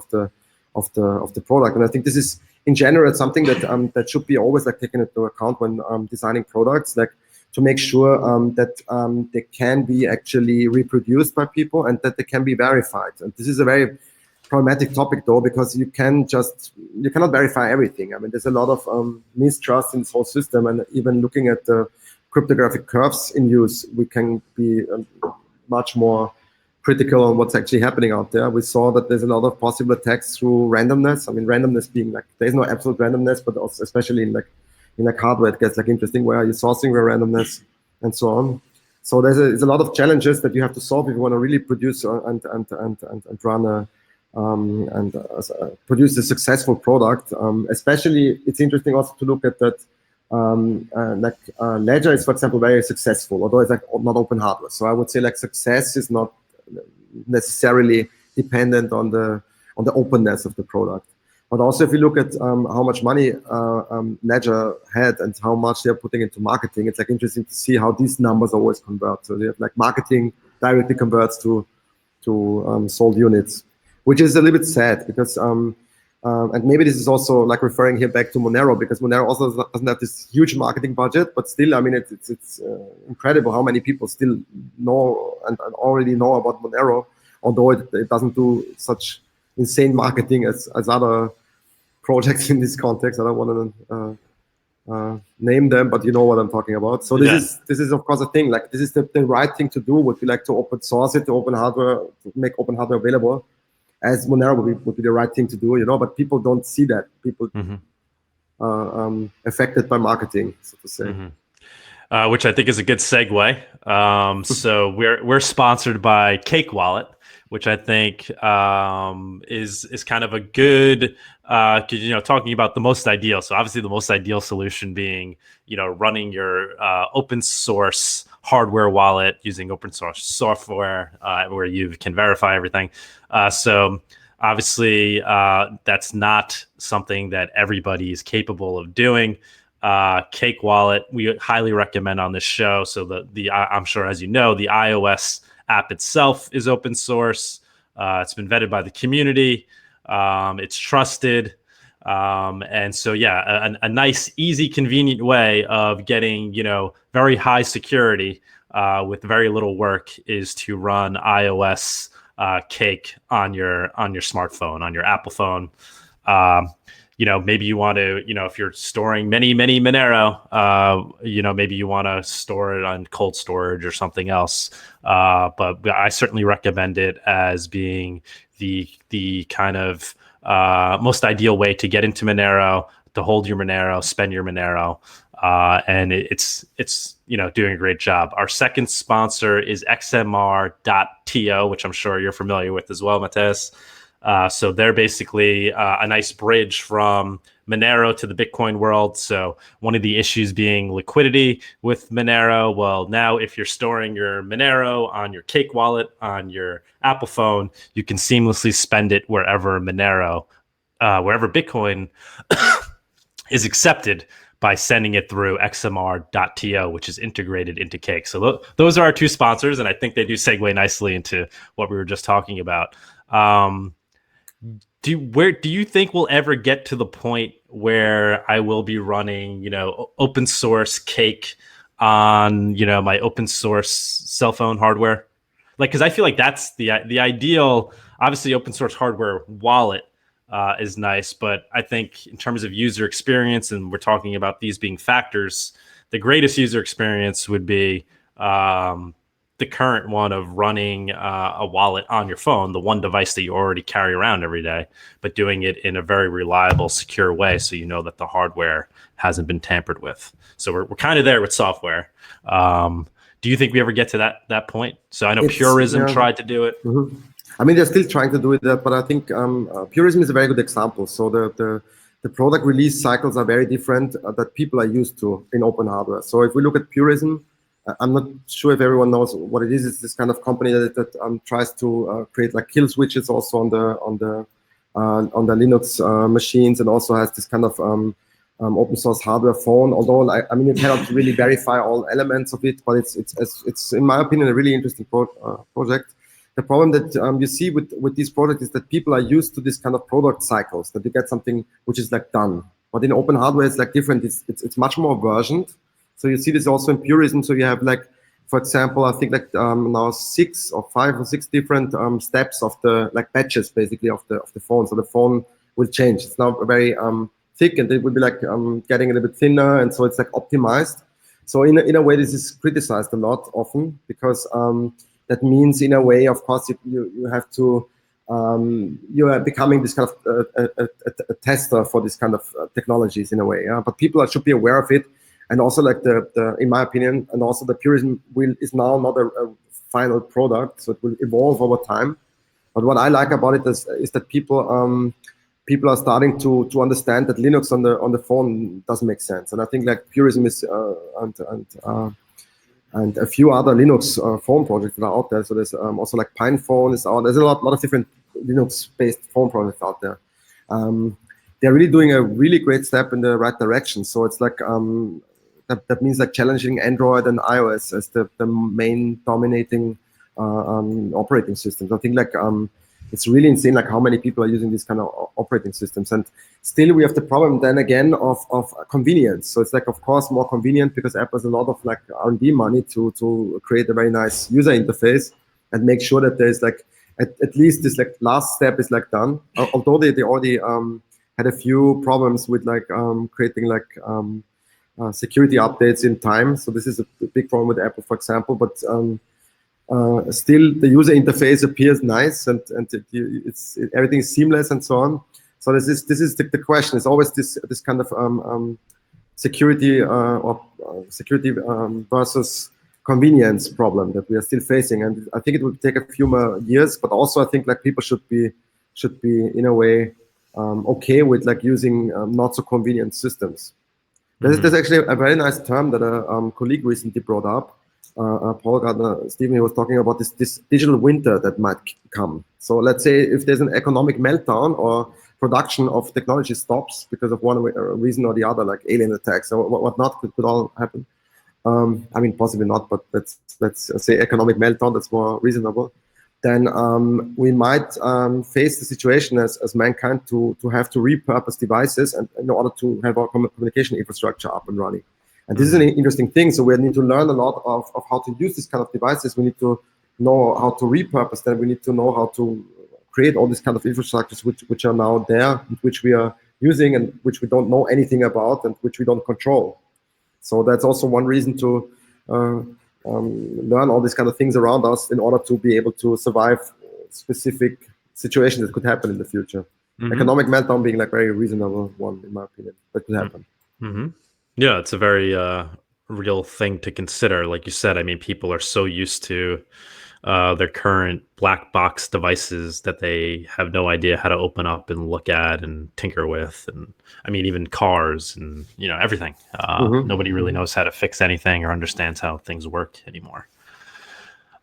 of the product. And I think this is in general something that that should be always like taken into account when designing products, like to make sure that they can be actually reproduced by people and that they can be verified. And this is a very problematic topic though, because you cannot verify everything. I mean, there's a lot of mistrust in this whole system, and even looking at the cryptographic curves in use, we can be much more critical on what's actually happening out there. We saw that there's a lot of possible attacks through randomness. I mean, randomness being like, there's no absolute randomness, but also especially in like hardware, it gets like interesting. Where are you sourcing the randomness and so on? So there's a lot of challenges that you have to solve if you want to really produce and run produce a successful product. Especially, it's interesting also to look at that. Ledger is, for example, very successful, although it's like not open hardware. So I would say like success is not necessarily dependent on the openness of the product. But also, if you look at how much money Ledger had and how much they're putting into marketing, it's like interesting to see how these numbers always convert. So they have like marketing directly converts to sold units, which is a little bit sad because and maybe this is also like referring here back to Monero, because Monero also doesn't have this huge marketing budget, but still, I mean, it's incredible how many people still know and already know about Monero, although it doesn't do such insane marketing as other projects in this context. I don't want to name them, but you know what I'm talking about. So this is of course a thing. Like this is the right thing to do. Would we like to open source it, to open hardware, to make open hardware available? As Monero would be the right thing to do, you know, but people don't see that. People are affected by marketing, so to say. Which I think is a good segue. So we're sponsored by Cake Wallet, which I think is kind of a good, talking about the most ideal. So obviously the most ideal solution being, running your open source hardware wallet using open source software where you can verify everything. So obviously that's not something that everybody is capable of doing. Cake Wallet, we highly recommend on this show. So I'm sure, as you know, the iOS app itself is open source. It's been vetted by the community. It's trusted. And so, a nice, easy, convenient way of getting, very high security with very little work is to run iOS Cake on your smartphone, on your Apple phone. Maybe you want to, if you're storing many Monero, maybe you want to store it on cold storage or something else. But I certainly recommend it as being the kind of most ideal way to get into Monero, to hold your Monero, spend your Monero. And it's doing a great job. Our second sponsor is xmr.to, which I'm sure you're familiar with as well, Matthias. So they're basically a nice bridge from Manero to the Bitcoin world. So one of the issues being liquidity with Manero. Well, now if you're storing your Manero on your Cake Wallet, on your Apple phone, you can seamlessly spend it wherever wherever Bitcoin is accepted by sending it through xmr.to, which is integrated into Cake. So those are our two sponsors, and I think they do segue nicely into what we were just talking about. Do you think we'll ever get to the point where I will be running, open source Cake on, my open source cell phone hardware? Like, because I feel like that's the ideal. Obviously, open source hardware wallet is nice, but I think in terms of user experience, and we're talking about these being factors, the greatest user experience would be the current one of running a wallet on your phone, the one device that you already carry around every day, but doing it in a very reliable, secure way, so you know that the hardware hasn't been tampered with. So we're kind of there with software. Do you think we ever get to that point? So I know Purism tried to do it. I mean, they're still trying to do that, but I think Purism is a very good example. So the product release cycles are very different that people are used to in open hardware. So if we look at Purism, I'm not sure if everyone knows what it is. It's this kind of company that tries to create like kill switches also on the Linux machines, and also has this kind of open source hardware phone. Although I mean, you cannot really verify all elements of it, but it's in my opinion a really interesting project. The problem that you see with this product is that people are used to this kind of product cycles, that you get something which is like done. But in open hardware, it's like different. It's much more versioned. So you see this also in Purism. So you have like, for example, I think like now 5 or 6 different steps of the like batches basically of the phone. So the phone will change. It's now very thick, and it will be like getting a little bit thinner, and so it's like optimized. So in a way, this is criticized a lot often, because that means in a way, of course, you have to you are becoming this kind of a tester for this kind of technologies in a way. Yeah? But people should be aware of it. And also, like the in my opinion, and also the Purism is now not a final product, so it will evolve over time. But what I like about it is that people are starting to understand that Linux on the phone doesn't make sense. And I think like Purism is and a few other Linux phone projects that are out there. So there's also like Pine Phone is out. There's a lot of different Linux-based phone projects out there. They're really doing a really great step in the right direction. So it's like that means like challenging Android and iOS as the main dominating operating systems. I think like it's really insane like how many people are using these kind of operating systems. And still we have the problem then again of convenience. So it's like, of course, more convenient because Apple has a lot of like R&D money to create a very nice user interface and make sure that there's like at least this like last step is like done. Although they already had a few problems with like creating like security updates in time. So this is a big problem with Apple, for example. But still, the user interface appears nice, and everything is seamless and so on. So this is the question. It's always this kind of security security versus convenience problem that we are still facing. And I think it will take a few more years. But also, I think like people should be in a way okay with like using not so convenient systems. There's actually a very nice term that a colleague recently brought up. Paul Gardner, Stephen, he was talking about this digital winter that might come. So let's say if there's an economic meltdown or production of technology stops because of one reason or the other, like alien attacks or whatnot, could all happen. I mean, possibly not, but let's say economic meltdown, that's more reasonable. Then we might face the situation as mankind to have to repurpose devices and in order to have our communication infrastructure up and running. And this is an interesting thing. So we need to learn a lot of how to use these kind of devices. We need to know how to repurpose them. We need to know how to create all these kind of infrastructures which are now there, which we are using and which we don't know anything about and which we don't control. So that's also one reason to learn all these kind of things around us in order to be able to survive specific situations that could happen in the future. Economic meltdown being like very reasonable one, in my opinion, that could happen. Yeah, it's a very real thing to consider. Like you said, I mean, people are so used to their current black box devices that they have no idea how to open up and look at and tinker with. And I mean, even cars and, you know, everything. Nobody really knows how to fix anything or understands how things work anymore.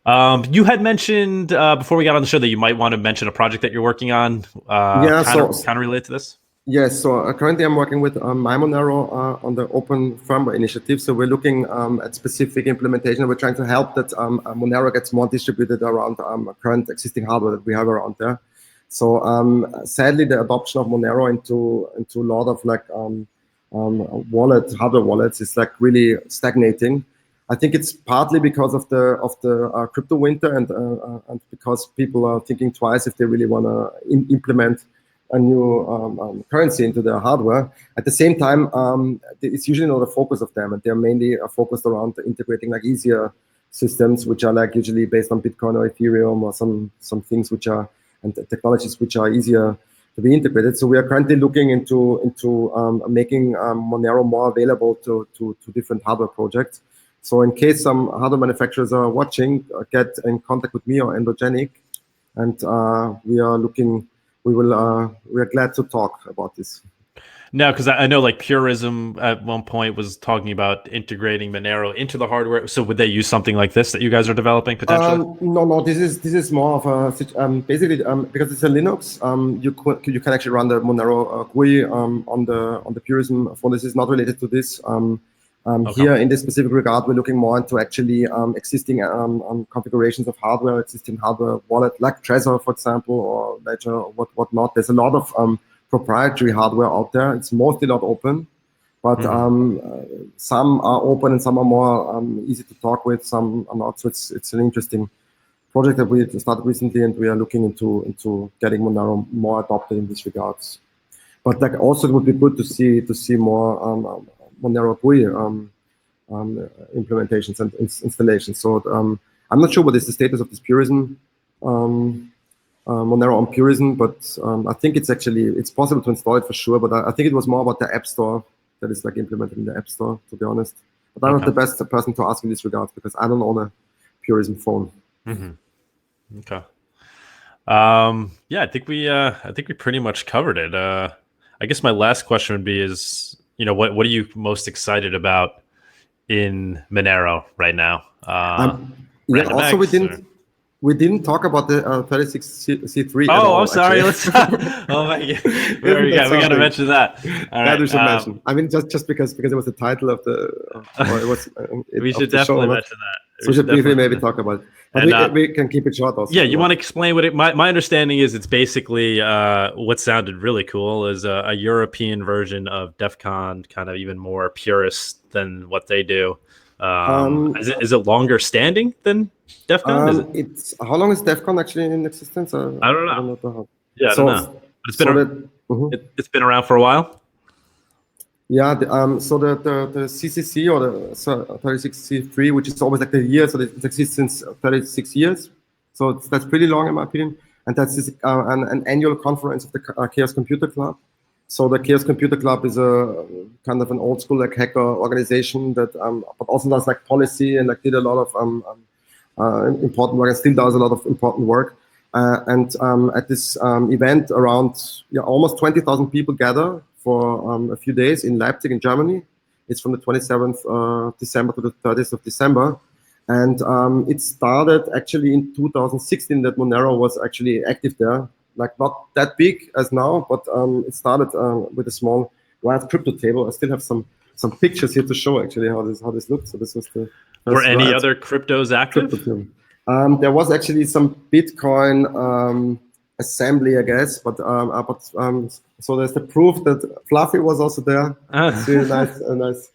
You had mentioned before we got on the show that you might want to mention a project that you're working on. Kind of related to this. Yes, so currently I'm working with Monero on the Open Firmware Initiative. So we're looking at specific implementation. We're trying to help that Monero gets more distributed around current existing hardware that we have around there. So sadly, the adoption of Monero into a lot of like hardware wallets is like really stagnating. I think it's partly because of the crypto winter and because people are thinking twice if they really want to implement a new currency into their hardware. At the same time, it's usually not a focus of them, and they're mainly focused around integrating like easier systems, which are like usually based on Bitcoin or Ethereum or some things which are and technologies which are easier to be integrated. So we are currently looking into making Monero more available to different hardware projects. So in case some hardware manufacturers are watching, get in contact with me or Endogenic. and we are glad to talk about this. No, because I know like Purism at one point was talking about integrating Monero into the hardware. So would they use something like this that you guys are developing potentially? No. This is more of a basically because it's a Linux. You can actually run the Monero GUI on the Purism phone. This is not related to this. Okay. Here in this specific regard, we're looking more into actually existing configurations of hardware, existing hardware wallet like Trezor, for example, or Ledger, or whatnot. There's a lot of proprietary hardware out there. It's mostly not open, but some are open and some are more easy to talk with, some are not. So it's an interesting project that we started recently, and we are looking into getting Monero more adopted in these regards. But like also it would be good to see more Monero GUI implementations and installations. So I'm not sure what is the status of this Purism. Monero on Purism, but I think it's possible to install it for sure. But I think it was more about the App Store that is like implemented in the App Store, to be honest. But I'm not the best person to ask in this regard because I don't own a Purism phone. Mm-hmm. Okay. Yeah, I think we pretty much covered it. I guess my last question would be is, what are you most excited about in Monero right now? Yeah. Also, we didn't talk about the 36C3. Oh, I'm sorry. Oh my God. we got to mention that. All right. We should mention. I mean, just because it was the title of we should definitely mention that. So we should briefly maybe talk about it. But we can keep it short also. Yeah, you want to explain what my understanding is? It's basically what sounded really cool is a European version of DEF CON, kind of even more purist than what they do. Is it longer standing than DEF CON? It's how long is DEF CON actually in existence? I don't know. I don't know. But it's been around for a while. Yeah. So the CCC or the 36C3, which is always like the year, so it exists since 36 years. So that's pretty long in my opinion. And that's an annual conference of the Chaos Computer Club. So the Chaos Computer Club is a kind of an old school like hacker organization that but also does like policy and like did a lot of important work and still does a lot of important work. And at this event around almost 20,000 people gather for a few days in Leipzig in Germany. It's from the 27th December to the 30th of December. And it started actually in 2016 that Monero was actually active there. Like not that big as now, but it started with a small RIAT crypto table. I still have some pictures here to show actually how this looked. So this was the first Were any other cryptos active? There was actually some Bitcoin assembly, I guess, but so there's the proof that Fluffy was also there. It's really a nice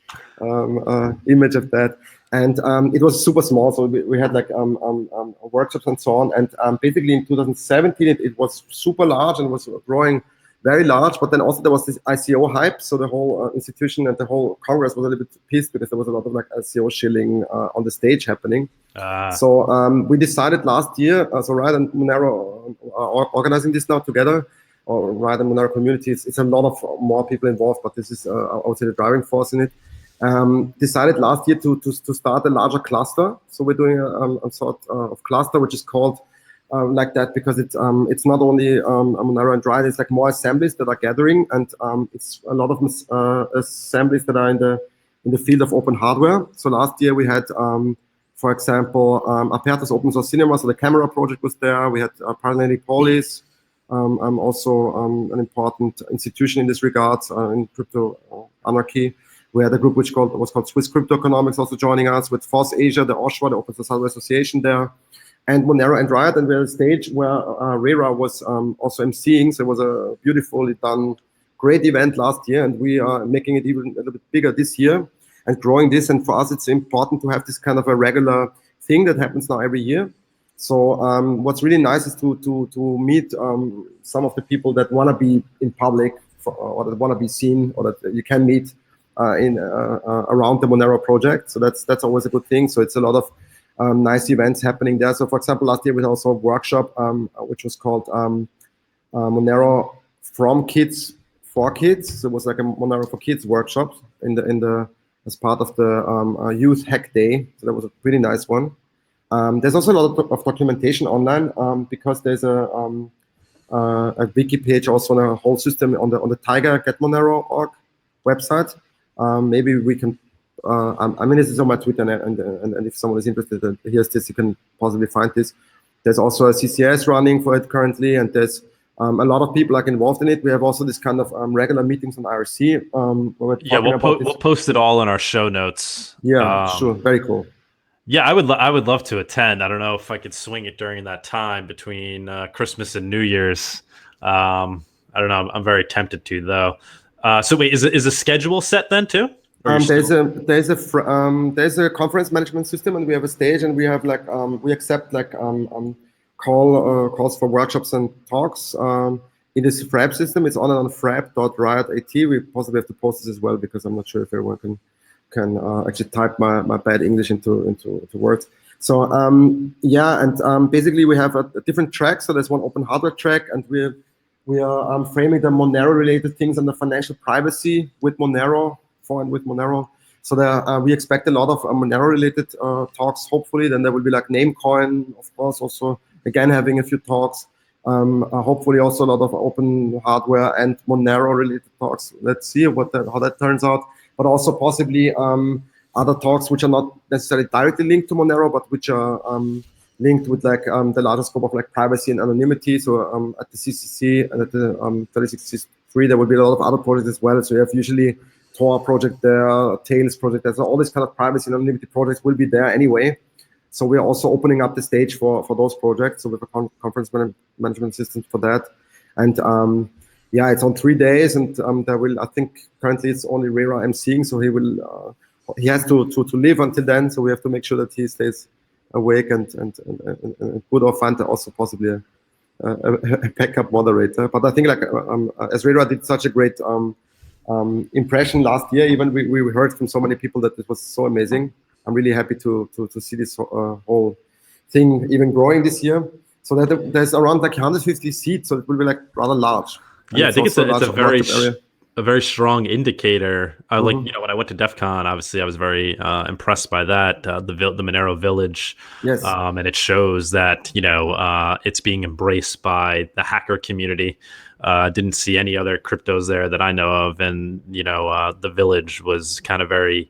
image of that. And it was super small, so we had like workshops and so on. And basically in 2017, it was super large and was growing very large. But then also there was this ICO hype, so the whole institution and the whole Congress was a little bit pissed because there was a lot of like ICO shilling on the stage happening. So we decided last year, so RIAT and Monero are organizing this now together, or RIAT and Monero community. It's a lot of more people involved, but this is I would say the driving force in it. Decided last year to start a larger cluster. So we're doing a sort of cluster which is called like that because it's not only Monero and RIAT. It's like more assemblies that are gathering, and it's a lot of assemblies that are in the field of open hardware. So last year we had, for example, Apertus Open Source Cinema. So the camera project was there. We had Parallel Polis, also an important institution in this regard in crypto anarchy. We had a group which was called Swiss Cryptoeconomics also joining us, with FOSS Asia, the OSHWA, the Open Source Hardware Association there, and Monero and RIAT. And we had a stage where Rera was also emceeing. So it was a beautifully done, great event last year, and we are making it even a little bit bigger this year and growing this. And for us, it's important to have this kind of a regular thing that happens now every year. So what's really nice is to meet some of the people that want to be in public or that want to be seen, or that you can meet around the Monero project. So that's always a good thing. So it's a lot of nice events happening there. So for example, last year we had also a workshop which was called Monero from Kids for Kids. So it was like a Monero for Kids workshop as part of the Youth Hack Day. So that was a pretty nice one. There's also a lot of documentation online because there's a wiki page also on a whole system on the Tiger Get Monero.org website. Maybe we can. I mean, this is on my Twitter, and if someone is interested and hears this, you can possibly find this. There's also a CCS running for it currently, and there's a lot of people like involved in it. We have also this kind of regular meetings on IRC. Where we'll post it all in our show notes. Yeah, sure, very cool. Yeah, I would love to attend. I don't know if I could swing it during that time between Christmas and New Year's. I don't know. I'm very tempted to though. So wait, is a schedule set then too? There's a conference management system, and we have a stage, and we have like we accept like calls for workshops and talks. It is a Frab system. It's on frab.riat.at. We possibly have to post this as well because I'm not sure if everyone can actually type my bad English into words. So yeah, and basically we have a different track. So there's one open hardware track, and we are framing the Monero related things under financial privacy with Monero, for and with Monero. So there, we expect a lot of Monero related talks. Hopefully, then there will be like Namecoin, of course, also again having a few talks. Hopefully also a lot of open hardware and Monero related talks. Let's see how that turns out. But also possibly other talks which are not necessarily directly linked to Monero, but which are linked with like the larger scope of like privacy and anonymity. So at the CCC and at the 3063, there will be a lot of other projects as well. So you have usually Tor project there, Tails project there. So all these kind of privacy and anonymity projects will be there anyway. So we are also opening up the stage for those projects. So we have a conference management system for that. And yeah, it's on 3 days, and there will, I think currently it's only Rera emceeing, so he has to live until then. So we have to make sure that he stays awake and could or find also possibly a backup moderator. But I think like as Rera did such a great impression last year, even we heard from so many people that it was so amazing. I'm really happy to see this whole thing even growing this year. So that there's around like 150 seats, so it will be like rather large. And yeah, I think it's a very strong indicator. Like, you know, when I went to DEF CON, obviously I was very impressed by that, the Monero village. Yes. And it shows that, you know, it's being embraced by the hacker community. Didn't see any other cryptos there that I know of. And, you know, the village was kind of very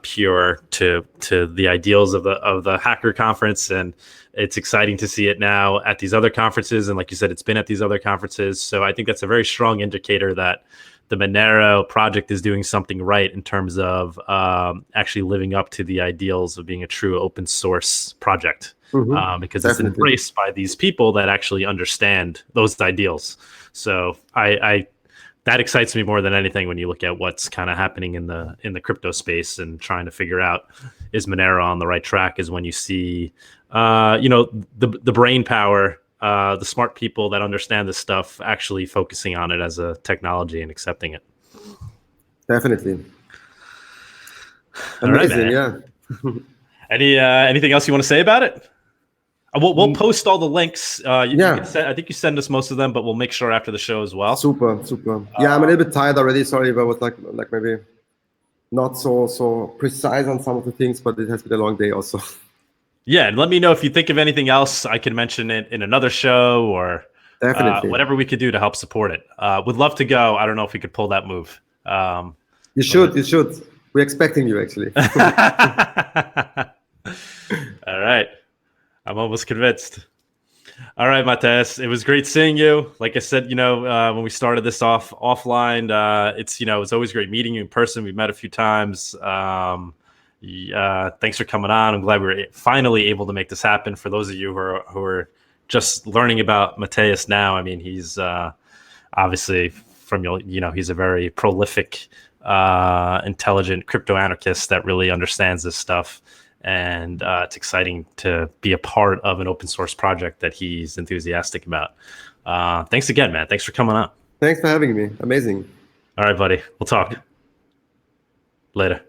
pure to the ideals of the hacker conference, and it's exciting to see it now at these other conferences. And like you said, it's been at these other conferences. So I think that's a very strong indicator that the Manero project is doing something right in terms of actually living up to the ideals of being a true open source project, because Definitely. It's embraced by these people that actually understand those ideals. So I that excites me more than anything when you look at what's kind of happening in the crypto space and trying to figure out, is Monero on the right track, is when you see you know, the brain power, the smart people that understand this stuff actually focusing on it as a technology and accepting it. Definitely. Amazing, yeah. Anything else you want to say about it? We'll post all the links. You can I think you send us most of them, but we'll make sure after the show as well. Super. Yeah, I'm a little bit tired already. Sorry if I was like maybe not so precise on some of the things, but it has been a long day also. Yeah, and let me know if you think of anything else I can mention it in another show, or whatever we could do to help support it. Would love to go. I don't know if we could pull that move. You should. We're expecting you, actually. All right. I'm almost convinced. All right, Matthias, it was great seeing you. Like I said, you know, when we started this offline, it's always great meeting you in person. We've met a few times. Thanks for coming on. I'm glad we were finally able to make this happen. For those of you who are just learning about Matthias now, I mean, he's obviously he's a very prolific, intelligent crypto anarchist that really understands this stuff. And it's exciting to be a part of an open source project that he's enthusiastic about. Thanks again, man. Thanks for coming on. Thanks for having me. Amazing. All right, buddy. We'll talk later.